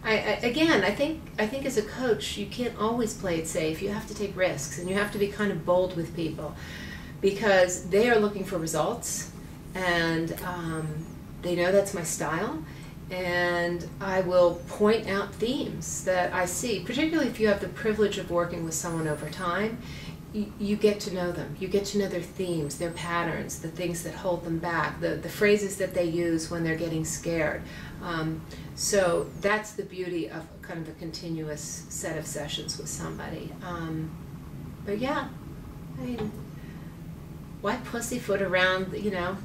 [SPEAKER 2] I think as a coach, you can't always play it safe. You have to take risks, and you have to be kind of bold with people, because they are looking for results, and they know that's my style, and I will point out themes that I see, particularly if you have the privilege of working with someone over time. You get to know them. You get to know their themes, their patterns, the things that hold them back, the phrases that they use when they're getting scared. So that's the beauty of kind of a continuous set of sessions with somebody. But yeah, I mean, why pussyfoot around, you know,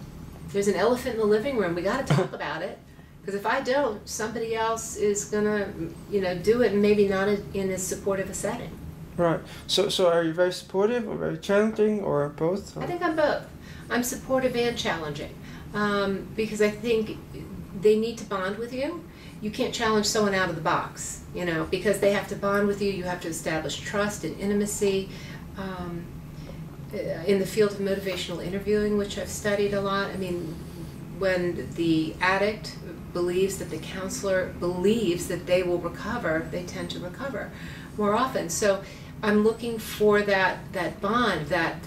[SPEAKER 2] there's an elephant in the living room, we got to talk about it. Because if I don't, somebody else is going to, you know, do it, and maybe not in as supportive a setting.
[SPEAKER 1] Right. So are you very supportive or very challenging or both? Or?
[SPEAKER 2] I think I'm both. I'm supportive and challenging, because I think they need to bond with you. You can't challenge someone out of the box, you know, because they have to bond with you. You have to establish trust and intimacy. In the field of motivational interviewing, which I've studied a lot, I mean, when the addict believes that the counselor believes that they will recover, they tend to recover more often. So I'm looking for that bond, that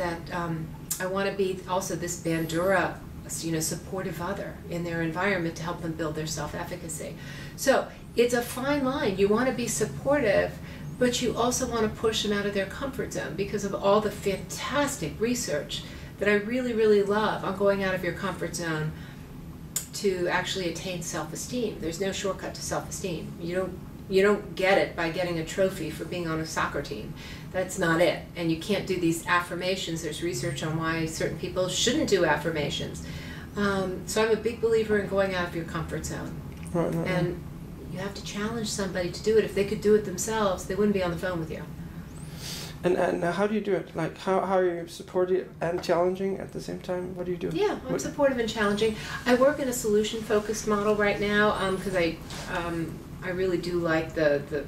[SPEAKER 2] I want to be also this bandura, you know, supportive other in their environment to help them build their self-efficacy. So it's a fine line. You want to be supportive, but you also want to push them out of their comfort zone because of all the fantastic research that I really, really love on going out of your comfort zone to actually attain self-esteem. There's no shortcut to self-esteem. You don't get it by getting a trophy for being on a soccer team. That's not it. And you can't do these affirmations. There's research on why certain people shouldn't do affirmations. So I'm a big believer in going out of your comfort zone.
[SPEAKER 1] Right.
[SPEAKER 2] And you have to challenge somebody to do it. If they could do it themselves, they wouldn't be on the phone with you.
[SPEAKER 1] And how do you do it? Like, how are you supportive and challenging at the same time? What do you do?
[SPEAKER 2] Yeah, I'm supportive and challenging. I work in a solution-focused model right now because I really do like the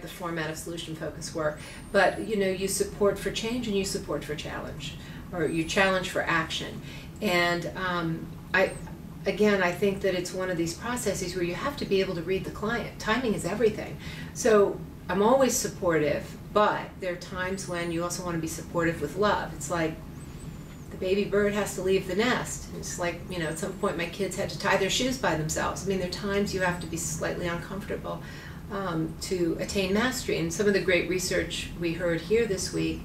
[SPEAKER 2] format of solution-focused work. But you know, you support for change and you support for challenge, or you challenge for action. And I think that it's one of these processes where you have to be able to read the client. Timing is everything. So I'm always supportive, but there are times when you also want to be supportive with love. It's like the baby bird has to leave the nest. It's like, you know, at some point my kids had to tie their shoes by themselves. I mean, there are times you have to be slightly uncomfortable to attain mastery. And some of the great research we heard here this week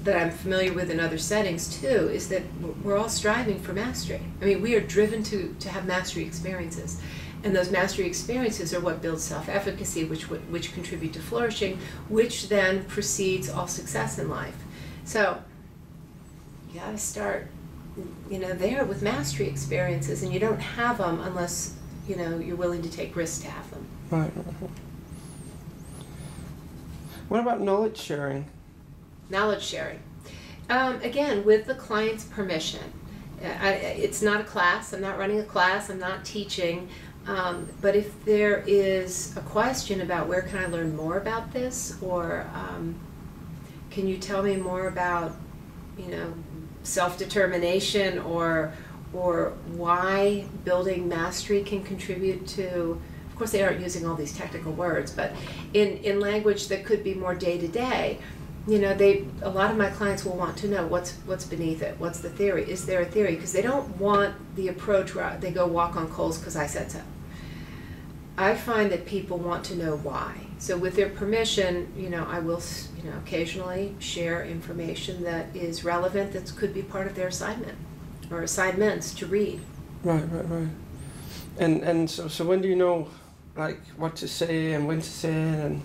[SPEAKER 2] that I'm familiar with in other settings too is that we're all striving for mastery. I mean, we are driven to have mastery experiences. And those mastery experiences are what builds self-efficacy, which contribute to flourishing, which then precedes all success in life. So you got to start, you know, there with mastery experiences, and you don't have them unless, you know, you're willing to take risks to have them.
[SPEAKER 1] Right. What about knowledge sharing?
[SPEAKER 2] Knowledge sharing. Again, with the client's permission. It's not a class. I'm not running a class. I'm not teaching. But if there is a question about where can I learn more about this, or can you tell me more about, self-determination, or why building mastery can contribute to, of course they aren't using all these technical words, but in language that could be more day-to-day, a lot of my clients will want to know what's beneath it, what's the theory, is there a theory, because they don't want the approach where they go walk on coals because I said so. I find that people want to know why. So with their permission, I will, occasionally share information that is relevant, that could be part of their assignment or assignments to read.
[SPEAKER 1] Right. And so when do you know, like, what to say and when to say it? And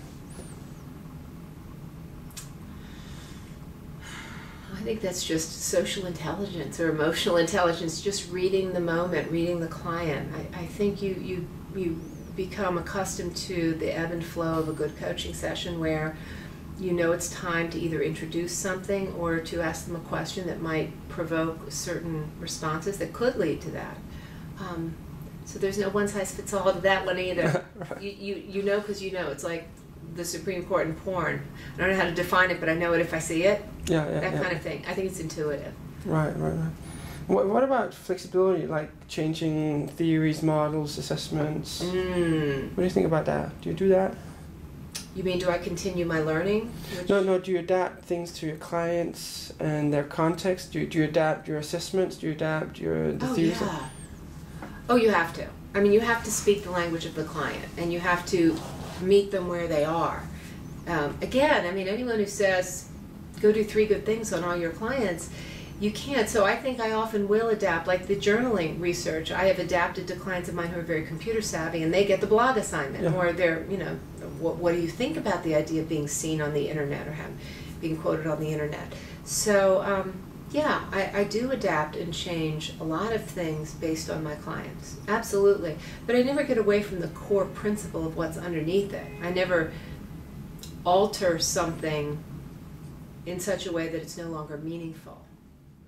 [SPEAKER 2] I think that's just social intelligence or emotional intelligence, just reading the moment, reading the client. I think you become accustomed to the ebb and flow of a good coaching session where it's time to either introduce something or to ask them a question that might provoke certain responses that could lead to that. So there's no one-size-fits-all to that one either.
[SPEAKER 1] Right.
[SPEAKER 2] You know because it's like the Supreme Court in porn. I don't know how to define it, but I know it if I see it. That kind of thing. I think it's intuitive.
[SPEAKER 1] Right. What about flexibility, like changing theories, models, assessments? What do you think about that? Do you do that?
[SPEAKER 2] You mean, do I continue my learning?
[SPEAKER 1] No, do you adapt things to your clients and their context? Do you adapt your assessments? Do you adapt the theories?
[SPEAKER 2] Yeah. Oh, you have to. I mean, you have to speak the language of the client, and you have to meet them where they are. Again, I mean, anyone who says, go do 3 good things on all your clients, you can't. So I think I often will adapt, like the journaling research. I have adapted to clients of mine who are very computer savvy, and they get the blog assignment, or they're, what do you think about the idea of being seen on the internet or being quoted on the internet? So, yeah, I do adapt and change a lot of things based on my clients, absolutely. But I never get away from the core principle of what's underneath it. I never alter something in such a way that it's no longer meaningful.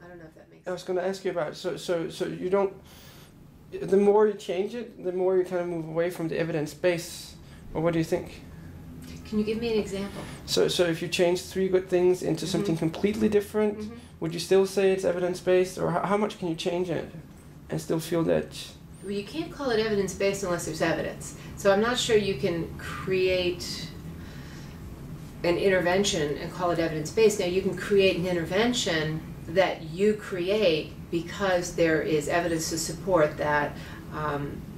[SPEAKER 2] I don't know if that makes sense.
[SPEAKER 1] I was going to ask you about it. So you don't, the more you change it, the more you kind of move away from the evidence base. Or what do you think?
[SPEAKER 2] Can you give me an example?
[SPEAKER 1] So if you change 3 good things into something completely different, would you still say it's evidence-based? Or how much can you change it and still feel that?
[SPEAKER 2] Well, you can't call it evidence-based unless there's evidence. So I'm not sure you can create an intervention and call it evidence-based. Now, you can create an intervention that you create because there is evidence to support that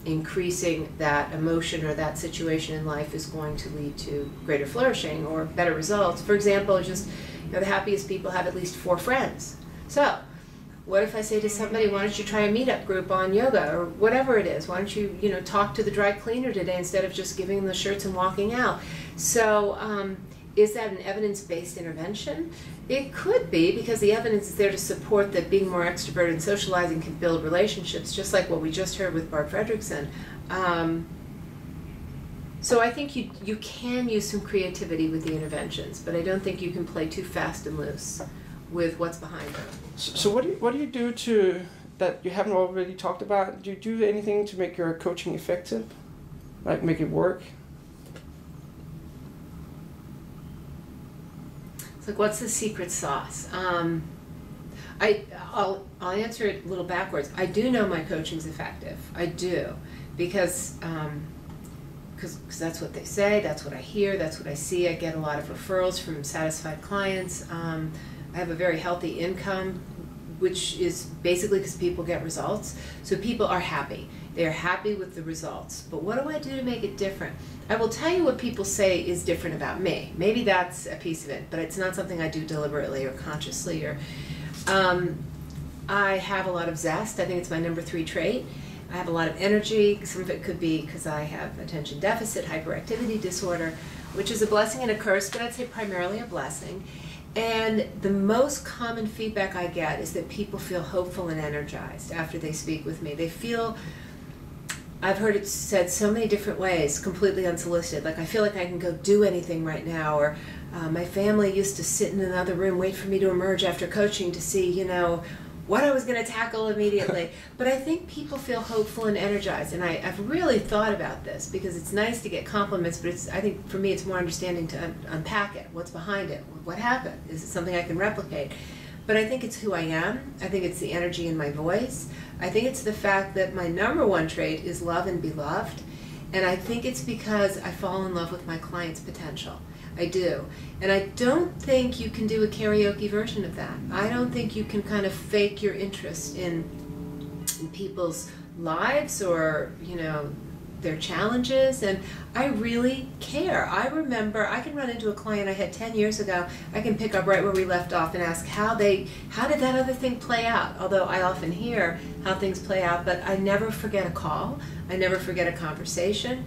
[SPEAKER 2] increasing that emotion or that situation in life is going to lead to greater flourishing or better results. For example, just the happiest people have at least 4 friends. So what if I say to somebody, why don't you try a meetup group on yoga or whatever it is? Why don't you, talk to the dry cleaner today instead of just giving them the shirts and walking out? So is that an evidence-based intervention? It could be, because the evidence is there to support that being more extroverted and socializing can build relationships, just like what we just heard with Barb Fredrickson. So I think you can use some creativity with the interventions, but I don't think you can play too fast and loose with what's behind them.
[SPEAKER 1] So what do you do to, that you haven't already talked about? Do you do anything to make your coaching effective? Like make it work?
[SPEAKER 2] Like, what's the secret sauce? I'll answer it a little backwards. I do know my coaching's effective. I do, because that's what they say, that's what I hear, that's what I see. I get a lot of referrals from satisfied clients. I have a very healthy income, which is basically because people get results. So people are happy. They are happy with the results. But what do I do to make it different? I will tell you what people say is different about me. Maybe that's a piece of it, but it's not something I do deliberately or consciously. Or I have a lot of zest. I think it's my number 3 trait. I have a lot of energy. Some of it could be because I have attention deficit hyperactivity disorder, which is a blessing and a curse, but I'd say primarily a blessing. And the most common feedback I get is that people feel hopeful and energized after they speak with me. They feel I've heard it said so many different ways, completely unsolicited. Like, I feel like I can go do anything right now, or my family used to sit in another room, wait for me to emerge after coaching to see, you know, what I was going to tackle immediately. But I think people feel hopeful and energized, and I've really thought about this, because it's nice to get compliments, but I think for me it's more understanding to unpack it. What's behind it? What happened? Is it something I can replicate? But I think it's who I am. I think it's the energy in my voice. I think it's the fact that my #1 trait is love and be loved. And I think it's because I fall in love with my client's potential. I do. And I don't think you can do a karaoke version of that. I don't think you can kind of fake your interest in people's lives, or, you know, their challenges. And I really care. I remember, I can run into a client I had 10 years ago. I can pick up right where we left off and ask how did that other thing play out? Although I often hear how things play out, but I never forget a call. I never forget a conversation.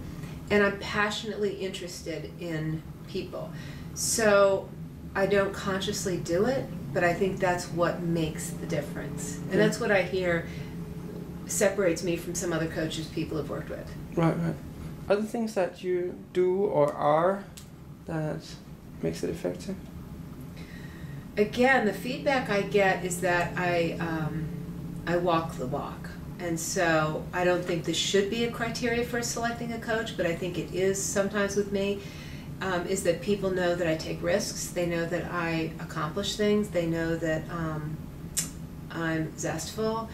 [SPEAKER 2] And I'm passionately interested in people. So I don't consciously do it, but I think that's what makes the difference. And that's what I hear separates me from some other coaches people have worked with.
[SPEAKER 1] Right. Other things that you do or are that makes it effective?
[SPEAKER 2] Again, the feedback I get is that I walk the walk. And so I don't think this should be a criteria for selecting a coach, but I think it is sometimes with me, is that people know that I take risks. They know that I accomplish things. They know that I'm zestful.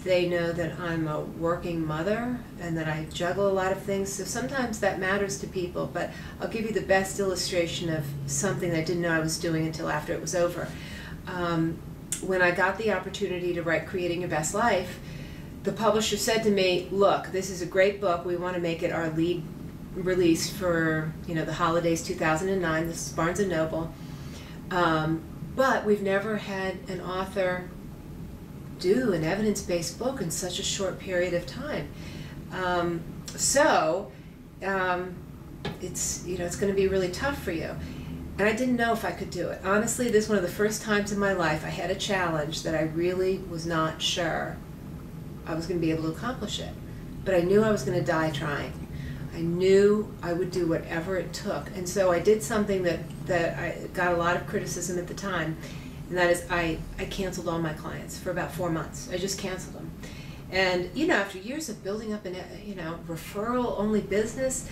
[SPEAKER 2] They know that I'm a working mother and that I juggle a lot of things. So sometimes that matters to people, but I'll give you the best illustration of something I didn't know I was doing until after it was over. When I got the opportunity to write Creating Your Best Life, the publisher said to me, look, this is a great book. We want to make it our lead release for, you know, the holidays 2009. This is Barnes & Noble. But we've never had an author do an evidence-based book in such a short period of time. It's, you know, it's going to be really tough for you. And I didn't know if I could do it. Honestly, this is one of the first times in my life I had a challenge that I really was not sure I was going to be able to accomplish it. But I knew I was going to die trying. I knew I would do whatever it took. And so I did something that I got a lot of criticism at the time. And that is, I canceled all my clients for about 4 months. I just canceled them. And, you know, after years of building up an, you know, referral-only business,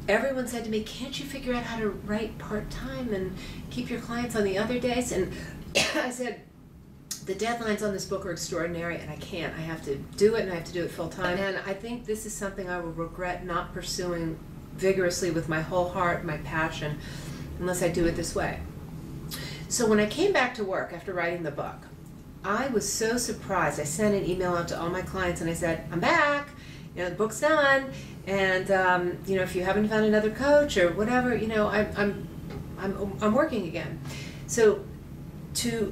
[SPEAKER 2] everyone said to me, can't you figure out how to write part-time and keep your clients on the other days? And I said, the deadlines on this book are extraordinary, and I can't. I have to do it, and I have to do it full-time. And I think this is something I will regret not pursuing vigorously with my whole heart, my passion, unless I do it this way. So when I came back to work after writing the book, I was so surprised. I sent an email out to all my clients and I said, I'm back, you know, the book's done, and you know, if you haven't found another coach or whatever, you know, I'm working again. So to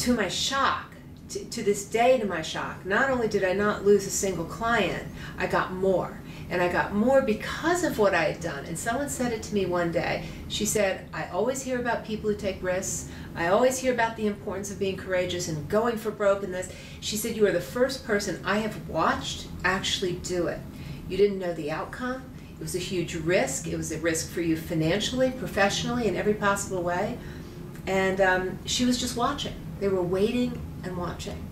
[SPEAKER 2] my shock, to this day, to my shock, not only did I not lose a single client, I got more. And I got more because of what I had done. And someone said it to me one day. She said, I always hear about people who take risks. I always hear about the importance of being courageous and going for broke and this. She said, you are the first person I have watched actually do it. You didn't know the outcome. It was a huge risk. It was a risk for you financially, professionally, in every possible way. And she was just watching. They were waiting and watching.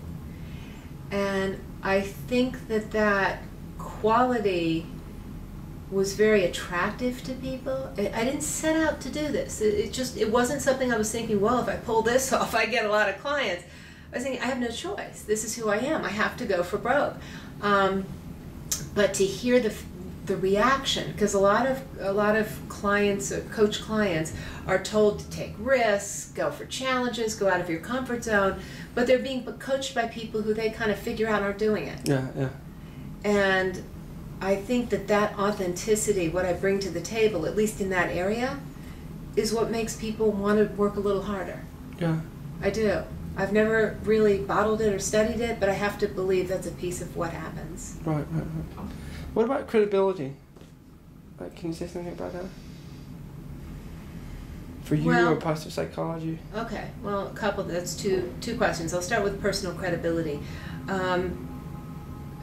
[SPEAKER 2] And I think that quality was very attractive to people. I didn't set out to do this. It wasn't something I was thinking, well, if I pull this off, I get a lot of clients. I was thinking, I have no choice. This is who I am. I have to go for broke. But to hear the reaction, because a lot of clients, coach clients, are told to take risks, go for challenges, go out of your comfort zone, but they're being coached by people who they kind of figure out are doing it.
[SPEAKER 1] Yeah.
[SPEAKER 2] And I think that authenticity, what I bring to the table, at least in that area, is what makes people want to work a little harder.
[SPEAKER 1] Yeah.
[SPEAKER 2] I do. I've never really bottled it or studied it, but I have to believe that's a piece of what happens.
[SPEAKER 1] Right. What about credibility? Can you say something about that? For you, or positive psychology?
[SPEAKER 2] Okay. Well, that's two questions. I'll start with personal credibility.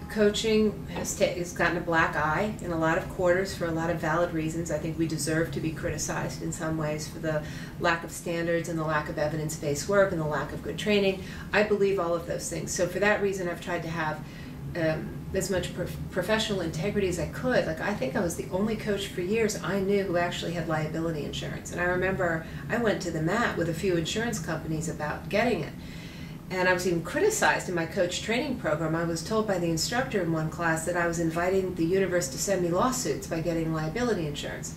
[SPEAKER 2] coaching has gotten a black eye in a lot of quarters for a lot of valid reasons. I think we deserve to be criticized in some ways for the lack of standards and the lack of evidence-based work and the lack of good training. I believe all of those things. So for that reason, I've tried to have as much professional integrity as I could. Like, I think I was the only coach for years I knew who actually had liability insurance. And I remember I went to the mat with a few insurance companies about getting it. And I was even criticized in my coach training program. I was told by the instructor in one class that I was inviting the universe to send me lawsuits by getting liability insurance.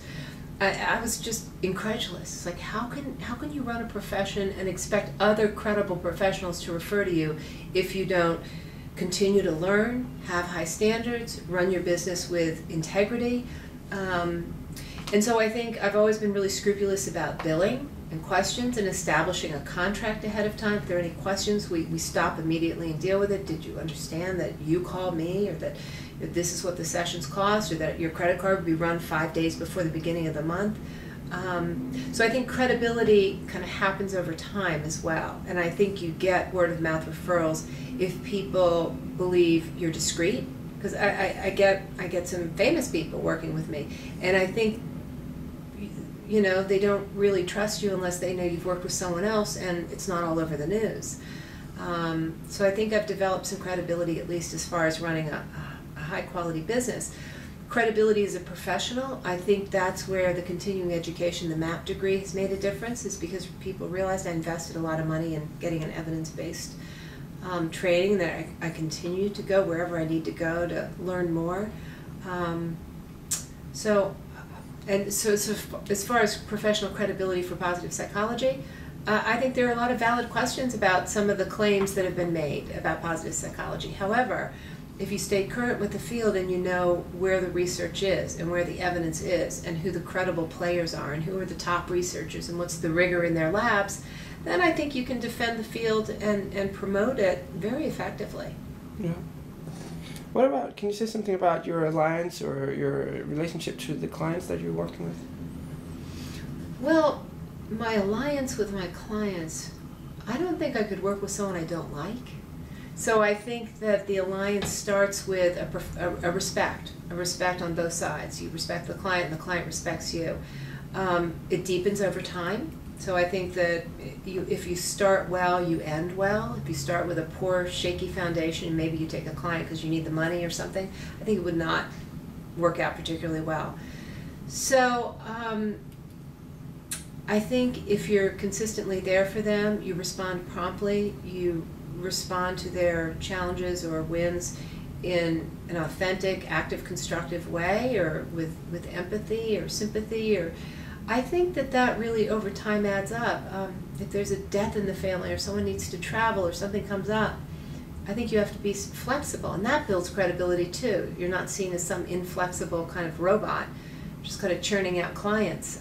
[SPEAKER 2] I was just incredulous. It's like, how can you run a profession and expect other credible professionals to refer to you if you don't continue to learn, have high standards, run your business with integrity? And so I think I've always been really scrupulous about billing and questions and establishing a contract ahead of time. If there are any questions, we stop immediately and deal with it. Did you understand that you called me, or that this is what the sessions cost, or that your credit card would be run 5 days before the beginning of the month? So I think credibility kind of happens over time as well. And I think you get word of mouth referrals if people believe you're discreet. Because I get some famous people working with me, and I think, you know, they don't really trust you unless they know you've worked with someone else and it's not all over the news. So I think I've developed some credibility, at least as far as running a high quality business. Credibility as a professional, I think that's where the continuing education, the MAP degree, has made a difference, is because people realized I invested a lot of money in getting an evidence-based training, that I continue to go wherever I need to go to learn more. So as far as professional credibility for positive psychology, I think there are a lot of valid questions about some of the claims that have been made about positive psychology. However, if you stay current with the field and you know where the research is and where the evidence is and who the credible players are and who are the top researchers and what's the rigor in their labs, then I think you can defend the field and promote it very effectively.
[SPEAKER 1] Yeah. What about, can you say something about your alliance or your relationship to the clients that you're working with?
[SPEAKER 2] Well, my alliance with my clients, I don't think I could work with someone I don't like. So I think that the alliance starts with a respect on both sides. You respect the client and the client respects you. It deepens over time. So I think that if you start well, you end well. If you start with a poor, shaky foundation, maybe you take a client because you need the money or something, I think it would not work out particularly well. So I think if you're consistently there for them, you respond promptly, you respond to their challenges or wins in an authentic, active, constructive way, or with empathy or sympathy, or I think that really over time adds up. If there's a death in the family or someone needs to travel or something comes up, I think you have to be flexible, and that builds credibility too. You're not seen as some inflexible kind of robot, just kind of churning out clients.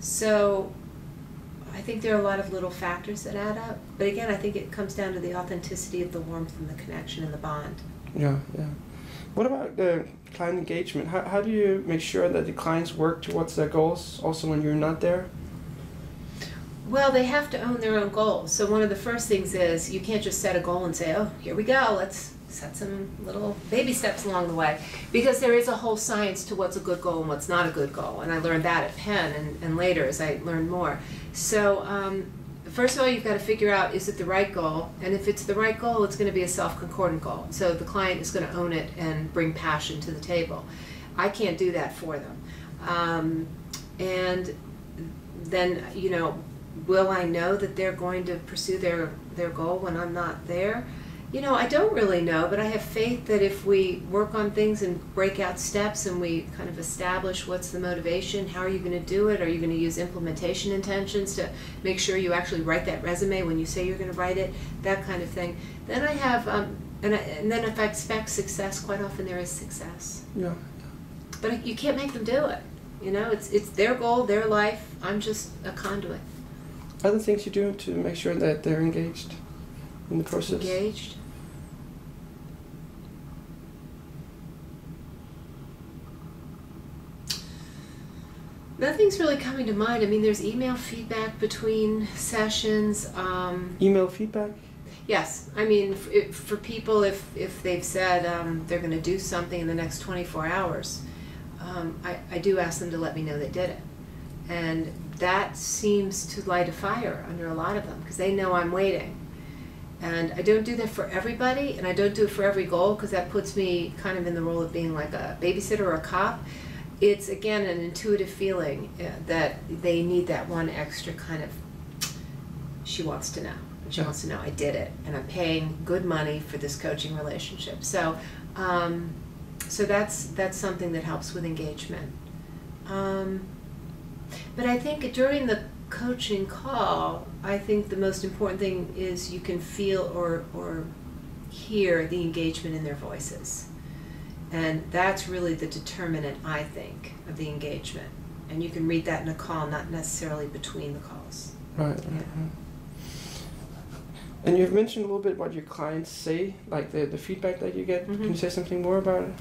[SPEAKER 2] So I think there are a lot of little factors that add up. But again, I think it comes down to the authenticity of the warmth and the connection and the bond.
[SPEAKER 1] Yeah, yeah. What about the client engagement? How do you make sure that the clients work towards their goals also when you're not there?
[SPEAKER 2] Well, they have to own their own goals. So one of the first things is you can't just set a goal and say, oh, here we go, let's set some little baby steps along the way. Because there is a whole science to what's a good goal and what's not a good goal. And I learned that at Penn and later as I learned more. So first of all, you've got to figure out, is it the right goal? And if it's the right goal, it's going to be a self-concordant goal. So the client is going to own it and bring passion to the table. I can't do that for them. And then, you know, will I know that they're going to pursue their goal when I'm not there? You know, I don't really know, but I have faith that if we work on things and break out steps and we kind of establish what's the motivation, how are you going to do it, are you going to use implementation intentions to make sure you actually write that resume when you say you're going to write it, that kind of thing, then I have, and then if I expect success, quite often there is success.
[SPEAKER 1] Yeah.
[SPEAKER 2] But you can't make them do it. You know, it's their goal, their life, I'm just a conduit.
[SPEAKER 1] Other things you do to make sure that they're engaged in the process?
[SPEAKER 2] Engaged? Nothing's really coming to mind. I mean, there's email feedback between sessions.
[SPEAKER 1] Email feedback?
[SPEAKER 2] Yes, I mean, for people, if they've said they're going to do something in the next 24 hours, I do ask them to let me know they did it. And that seems to light a fire under a lot of them, because they know I'm waiting. And I don't do that for everybody, and I don't do it for every goal, because that puts me kind of in the role of being like a babysitter or a cop. It's, again, an intuitive feeling that they need that one extra kind of, she wants to know. She wants to know I did it, and I'm paying good money for this coaching relationship. So, so that's something that helps with engagement. But I think during the coaching call, I think the most important thing is you can feel or hear the engagement in their voices. And that's really the determinant, I think, of the engagement. And you can read that in a call, not necessarily between the calls.
[SPEAKER 1] Right.
[SPEAKER 2] Yeah.
[SPEAKER 1] Right. And you've mentioned a little bit what your clients say, like the feedback that you get.
[SPEAKER 2] Mm-hmm.
[SPEAKER 1] Can you say something more about it?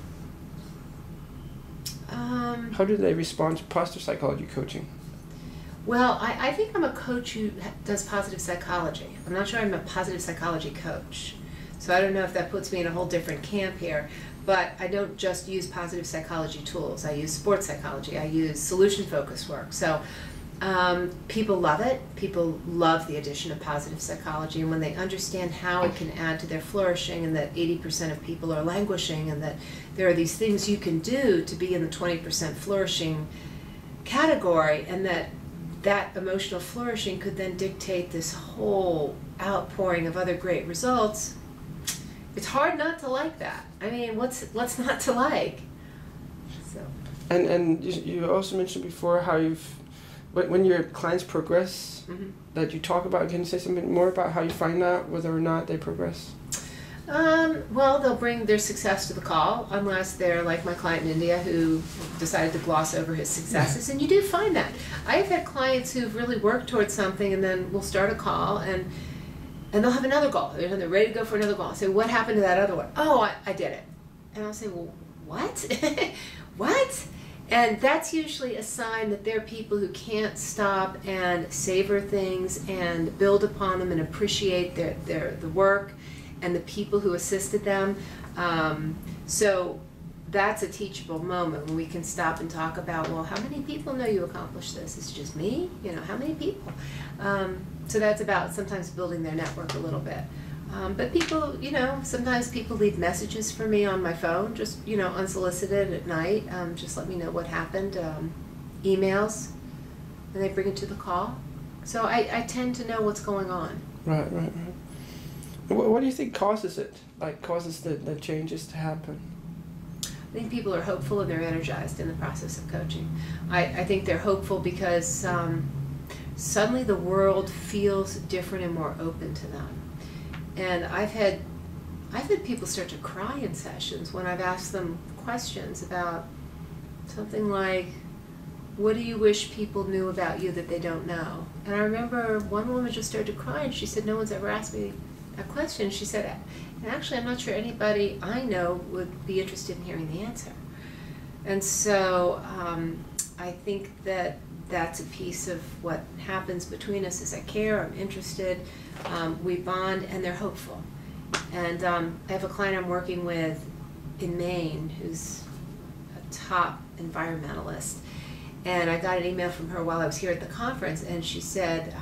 [SPEAKER 1] How do they respond to positive psychology coaching?
[SPEAKER 2] Well, I think I'm a coach who does positive psychology. I'm not sure I'm a positive psychology coach. So I don't know if that puts me in a whole different camp here. But I don't just use positive psychology tools. I use sports psychology. I use solution-focused work. So people love it. People love the addition of positive psychology. And when they understand how it can add to their flourishing, and that 80% of people are languishing, and that there are these things you can do to be in the 20% flourishing category, and that emotional flourishing could then dictate this whole outpouring of other great results, it's hard not to like that. I mean, what's not to like? So.
[SPEAKER 1] And you also mentioned before how when your clients progress,
[SPEAKER 2] Mm-hmm.
[SPEAKER 1] that you talk about. Can you say something more about how you find out whether or not they progress?
[SPEAKER 2] Well, they'll bring their success to the call, unless they're like my client in India who decided to gloss over his successes. And you do find that. I've had clients who've really worked towards something, and then we'll start a call, and they'll have another goal. They're ready to go for another goal. I'll say, what happened to that other one? Oh, I did it. And I'll say, well, what? What? And that's usually a sign that they're people who can't stop and savor things and build upon them and appreciate the work and the people who assisted them. So that's a teachable moment when we can stop and talk about, well, how many people know you accomplished this? It's just me? You know, how many people? So that's about sometimes building their network a little bit. But people, you know, sometimes people leave messages for me on my phone, just, you know, unsolicited at night. Just let me know what happened. Emails, and they bring it to the call. So I tend to know what's going on.
[SPEAKER 1] Right. What do you think causes it? Like, causes the changes to happen?
[SPEAKER 2] I think people are hopeful and they're energized in the process of coaching. I think they're hopeful because suddenly the world feels different and more open to them. And I've had people start to cry in sessions when I've asked them questions about something like, what do you wish people knew about you that they don't know? And I remember one woman just started to cry, and she said, no one's ever asked me a question. She said, and actually I'm not sure anybody I know would be interested in hearing the answer. And so I think that that's a piece of what happens between us is I care, I'm interested, we bond, and they're hopeful. And I have a client I'm working with in Maine who's a top environmentalist. And I got an email from her while I was here at the conference, and she said,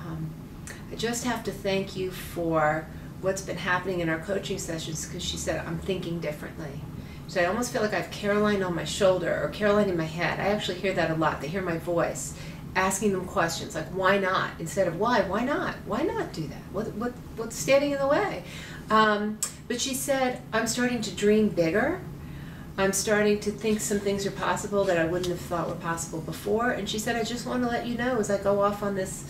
[SPEAKER 2] I just have to thank you for what's been happening in our coaching sessions, because she said, I'm thinking differently. So I almost feel like I have Caroline on my shoulder or Caroline in my head. I actually hear that a lot. They hear my voice asking them questions like, why not? Instead of why not? Why not do that? What's standing in the way? But she said, I'm starting to dream bigger. I'm starting to think some things are possible that I wouldn't have thought were possible before. And she said, I just want to let you know as I go off on this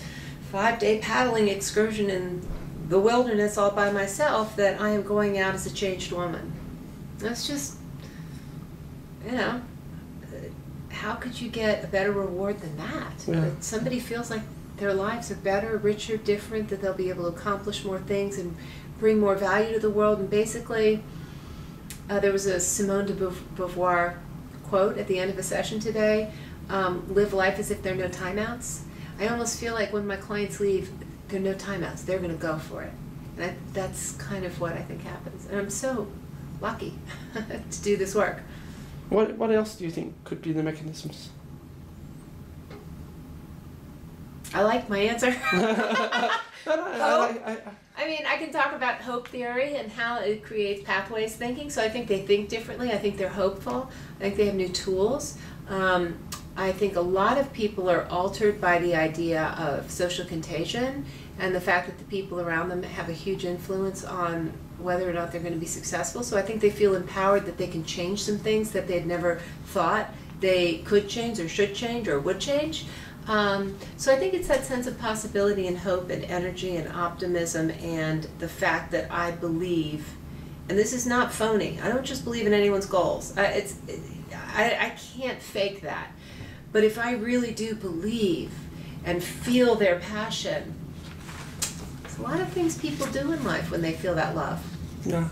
[SPEAKER 2] 5-day paddling excursion in the wilderness all by myself that I am going out as a changed woman. That's just, you know, how could you get a better reward than that?
[SPEAKER 1] Yeah.
[SPEAKER 2] That somebody feels like their lives are better, richer, different, that they'll be able to accomplish more things and bring more value to the world. And basically, there was a Simone de Beauvoir quote at the end of a session today, live life as if there are no timeouts. I almost feel like when my clients leave, there are no timeouts. They're going to go for it. And that's kind of what I think happens. And I'm so lucky to do this work.
[SPEAKER 1] What else do you think could be the mechanisms?
[SPEAKER 2] I like my answer.
[SPEAKER 1] I
[SPEAKER 2] I mean, I can talk about hope theory and how it creates pathways thinking. So I think they think differently. I think they're hopeful. I think they have new tools. I think a lot of people are altered by the idea of social contagion and the fact that the people around them have a huge influence on whether or not they're going to be successful. So I think they feel empowered that they can change some things that they'd never thought they could change or should change or would change. So I think it's that sense of possibility and hope and energy and optimism and the fact that I believe, and this is not phony, I don't just believe in anyone's goals. I can't fake that. But if I really do believe and feel their passion, there's a lot of things people do in life when they feel that love.
[SPEAKER 1] Yeah.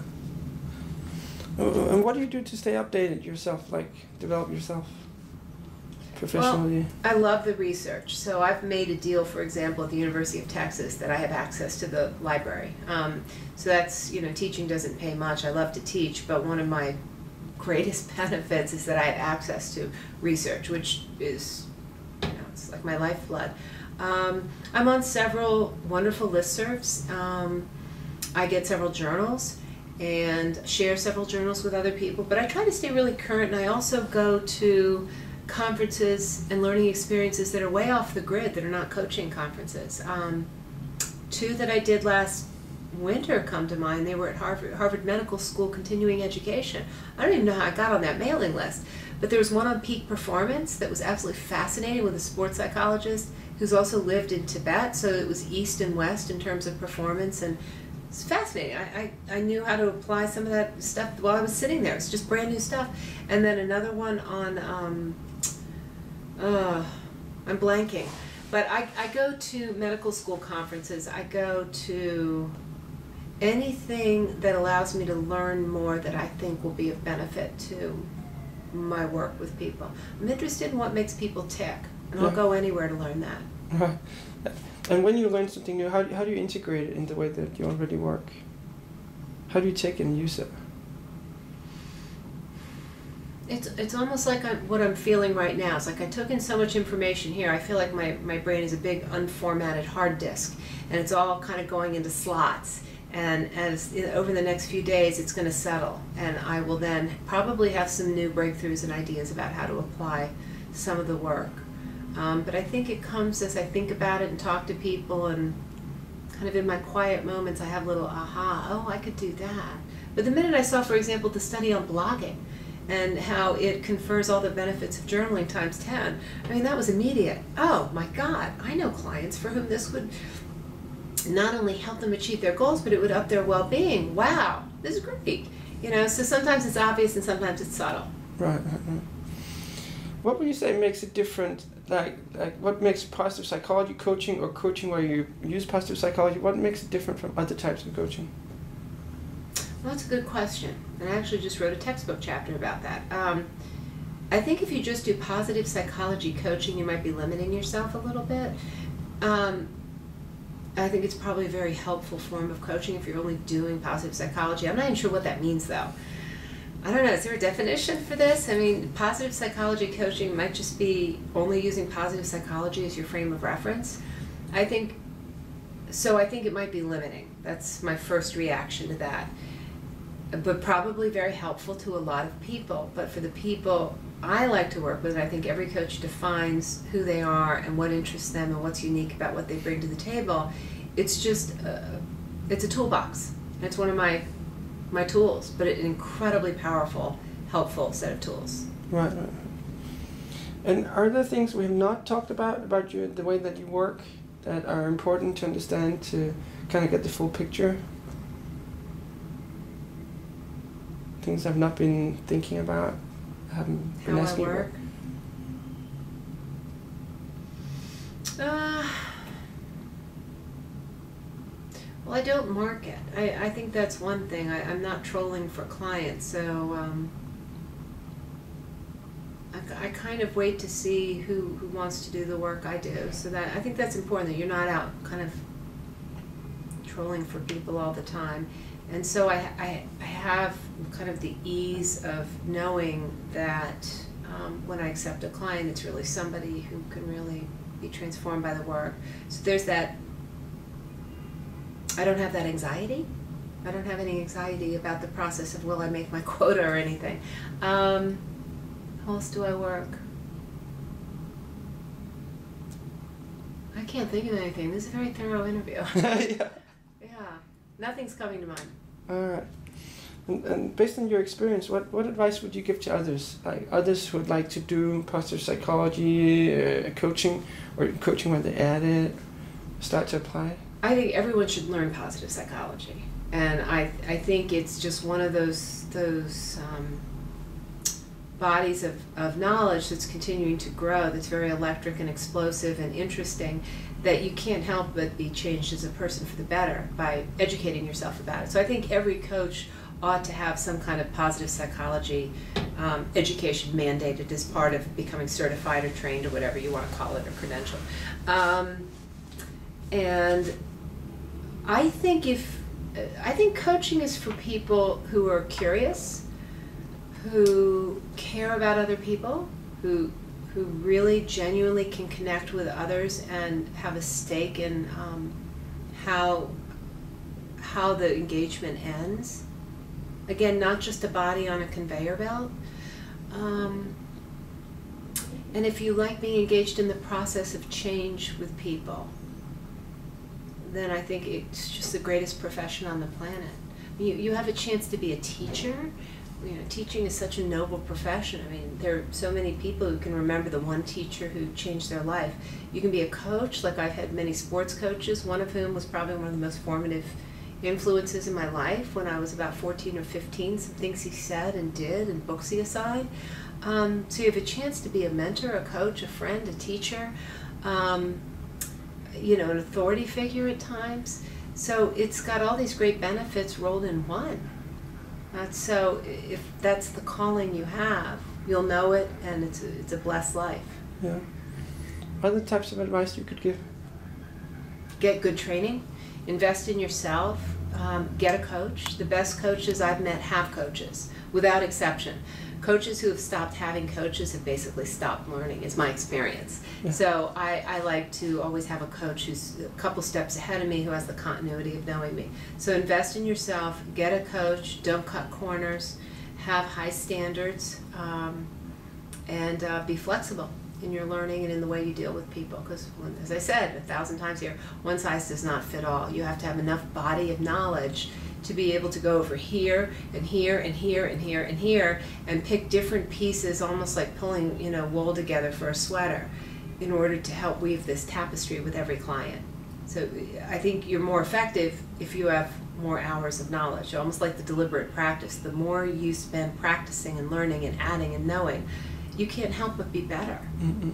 [SPEAKER 1] And what do you do to stay updated yourself, like develop yourself professionally?
[SPEAKER 2] Well, I love the research. So I've made a deal, for example, at the University of Texas that I have access to the library. So that's, teaching doesn't pay much. I love to teach, but one of my greatest benefits is that I have access to research, which is, it's like my lifeblood. I'm on several wonderful listservs. I get several journals and share several journals with other people, but I try to stay really current, and I also go to conferences and learning experiences that are way off the grid, that are not coaching conferences. Two that I did last winter come to mind. They were at Harvard Medical School Continuing Education. I don't even know how I got on that mailing list, but there was one on peak performance that was absolutely fascinating with a sports psychologist who's also lived in Tibet, so it was east and west in terms of performance, and it's fascinating. I knew how to apply some of that stuff while I was sitting there. It's just brand new stuff. And then another one on, I'm blanking, but I go to medical school conferences. I go to anything that allows me to learn more that I think will be of benefit to my work with people. I'm interested in what makes people tick, and I'll go anywhere to learn that.
[SPEAKER 1] Right. And when you learn something new, how do you integrate it in the way that you already work? How do you take and use it?
[SPEAKER 2] It's almost like what I'm feeling right now. It's like I took in so much information here. I feel like my brain is a big unformatted hard disk, and it's all kind of going into slots. And as over the next few days, it's going to settle, and I will then probably have some new breakthroughs and ideas about how to apply some of the work. But I think it comes as I think about it and talk to people, and kind of in my quiet moments, I have little aha, oh, I could do that. But the minute I saw, for example, the study on blogging and how it confers all the benefits of journaling times 10, I mean, that was immediate. Oh my God, I know clients for whom this would not only help them achieve their goals, but it would up their well-being. Wow, this is great. So sometimes it's obvious and sometimes it's subtle.
[SPEAKER 1] Right. What would you say makes it different? Like what makes positive psychology coaching, or coaching where you use positive psychology, what makes it different from other types of coaching?
[SPEAKER 2] Well, that's a good question. And I actually just wrote a textbook chapter about that. I think if you just do positive psychology coaching, you might be limiting yourself a little bit. I think it's probably a very helpful form of coaching if you're only doing positive psychology. I'm not even sure what that means, though. I don't know, is there a definition for this? I mean, positive psychology coaching might just be only using positive psychology as your frame of reference. I think it might be limiting. That's my first reaction to that. But probably very helpful to a lot of people. But for the people I like to work with, I think every coach defines who they are and what interests them and what's unique about what they bring to the table. It's just, it's a toolbox. It's one of my tools, but an incredibly powerful, helpful set of tools.
[SPEAKER 1] Right. And are there things we have not talked about you, the way that you work, that are important to understand to kind of get the full picture? Things I've not been thinking about, haven't been asking about?
[SPEAKER 2] Well, I don't market. I think that's one thing. I'm not trolling for clients, so I kind of wait to see who wants to do the work I do. So that I think that's important, that you're not out kind of controlling for people all the time. And so I have kind of the ease of knowing that when I accept a client, it's really somebody who can really be transformed by the work. So there's that, I don't have that anxiety. I don't have any anxiety about the process of will I make my quota or anything. How else do I work? I can't think of anything. This is a very thorough interview.
[SPEAKER 1] Yeah.
[SPEAKER 2] Yeah, nothing's coming to mind.
[SPEAKER 1] All right. And based on your experience, what advice would you give to others? Like others who would like to do positive psychology, coaching, or coaching when they're at it, start to apply?
[SPEAKER 2] I think everyone should learn positive psychology. And I think it's just one of those bodies of knowledge that's continuing to grow, that's very electric and explosive and interesting, that you can't help but be changed as a person for the better by educating yourself about it. So I think every coach ought to have some kind of positive psychology education mandated as part of becoming certified or trained or whatever you want to call it, or credentialed. And I think coaching is for people who are curious, who care about other people, who really genuinely can connect with others and have a stake in how the engagement ends. Again, not just a body on a conveyor belt. And if you like being engaged in the process of change with people, then I think it's just the greatest profession on the planet. You have a chance to be a teacher. You know, teaching is such a noble profession. I mean, there are so many people who can remember the one teacher who changed their life. You can be a coach, like I've had many sports coaches, one of whom was probably one of the most formative influences in my life when I was about 14 or 15, some things he said and did and books he assigned. So you have a chance to be a mentor, a coach, a friend, a teacher, you know, an authority figure at times. So it's got all these great benefits rolled in one. So if that's the calling you have, you'll know it, and it's a blessed life.
[SPEAKER 1] Yeah. Other types of advice you could give?
[SPEAKER 2] Get good training, invest in yourself, get a coach. The best coaches I've met have coaches, without exception. Coaches who have stopped having coaches have basically stopped learning, is my experience. Yeah. So I like to always have a coach who's a couple steps ahead of me, who has the continuity of knowing me. So invest in yourself, get a coach, don't cut corners, have high standards, and be flexible in your learning and in the way you deal with people. Because, as I said 1,000 times here, one size does not fit all. You have to have enough body of knowledge to be able to go over here and here and here and here and here and pick different pieces, almost like pulling, you know, wool together for a sweater, in order to help weave this tapestry with every client. So I think you're more effective if you have more hours of knowledge, almost like the deliberate practice. The more you spend practicing and learning and adding and knowing, you can't help but be better.
[SPEAKER 1] Mm-mm.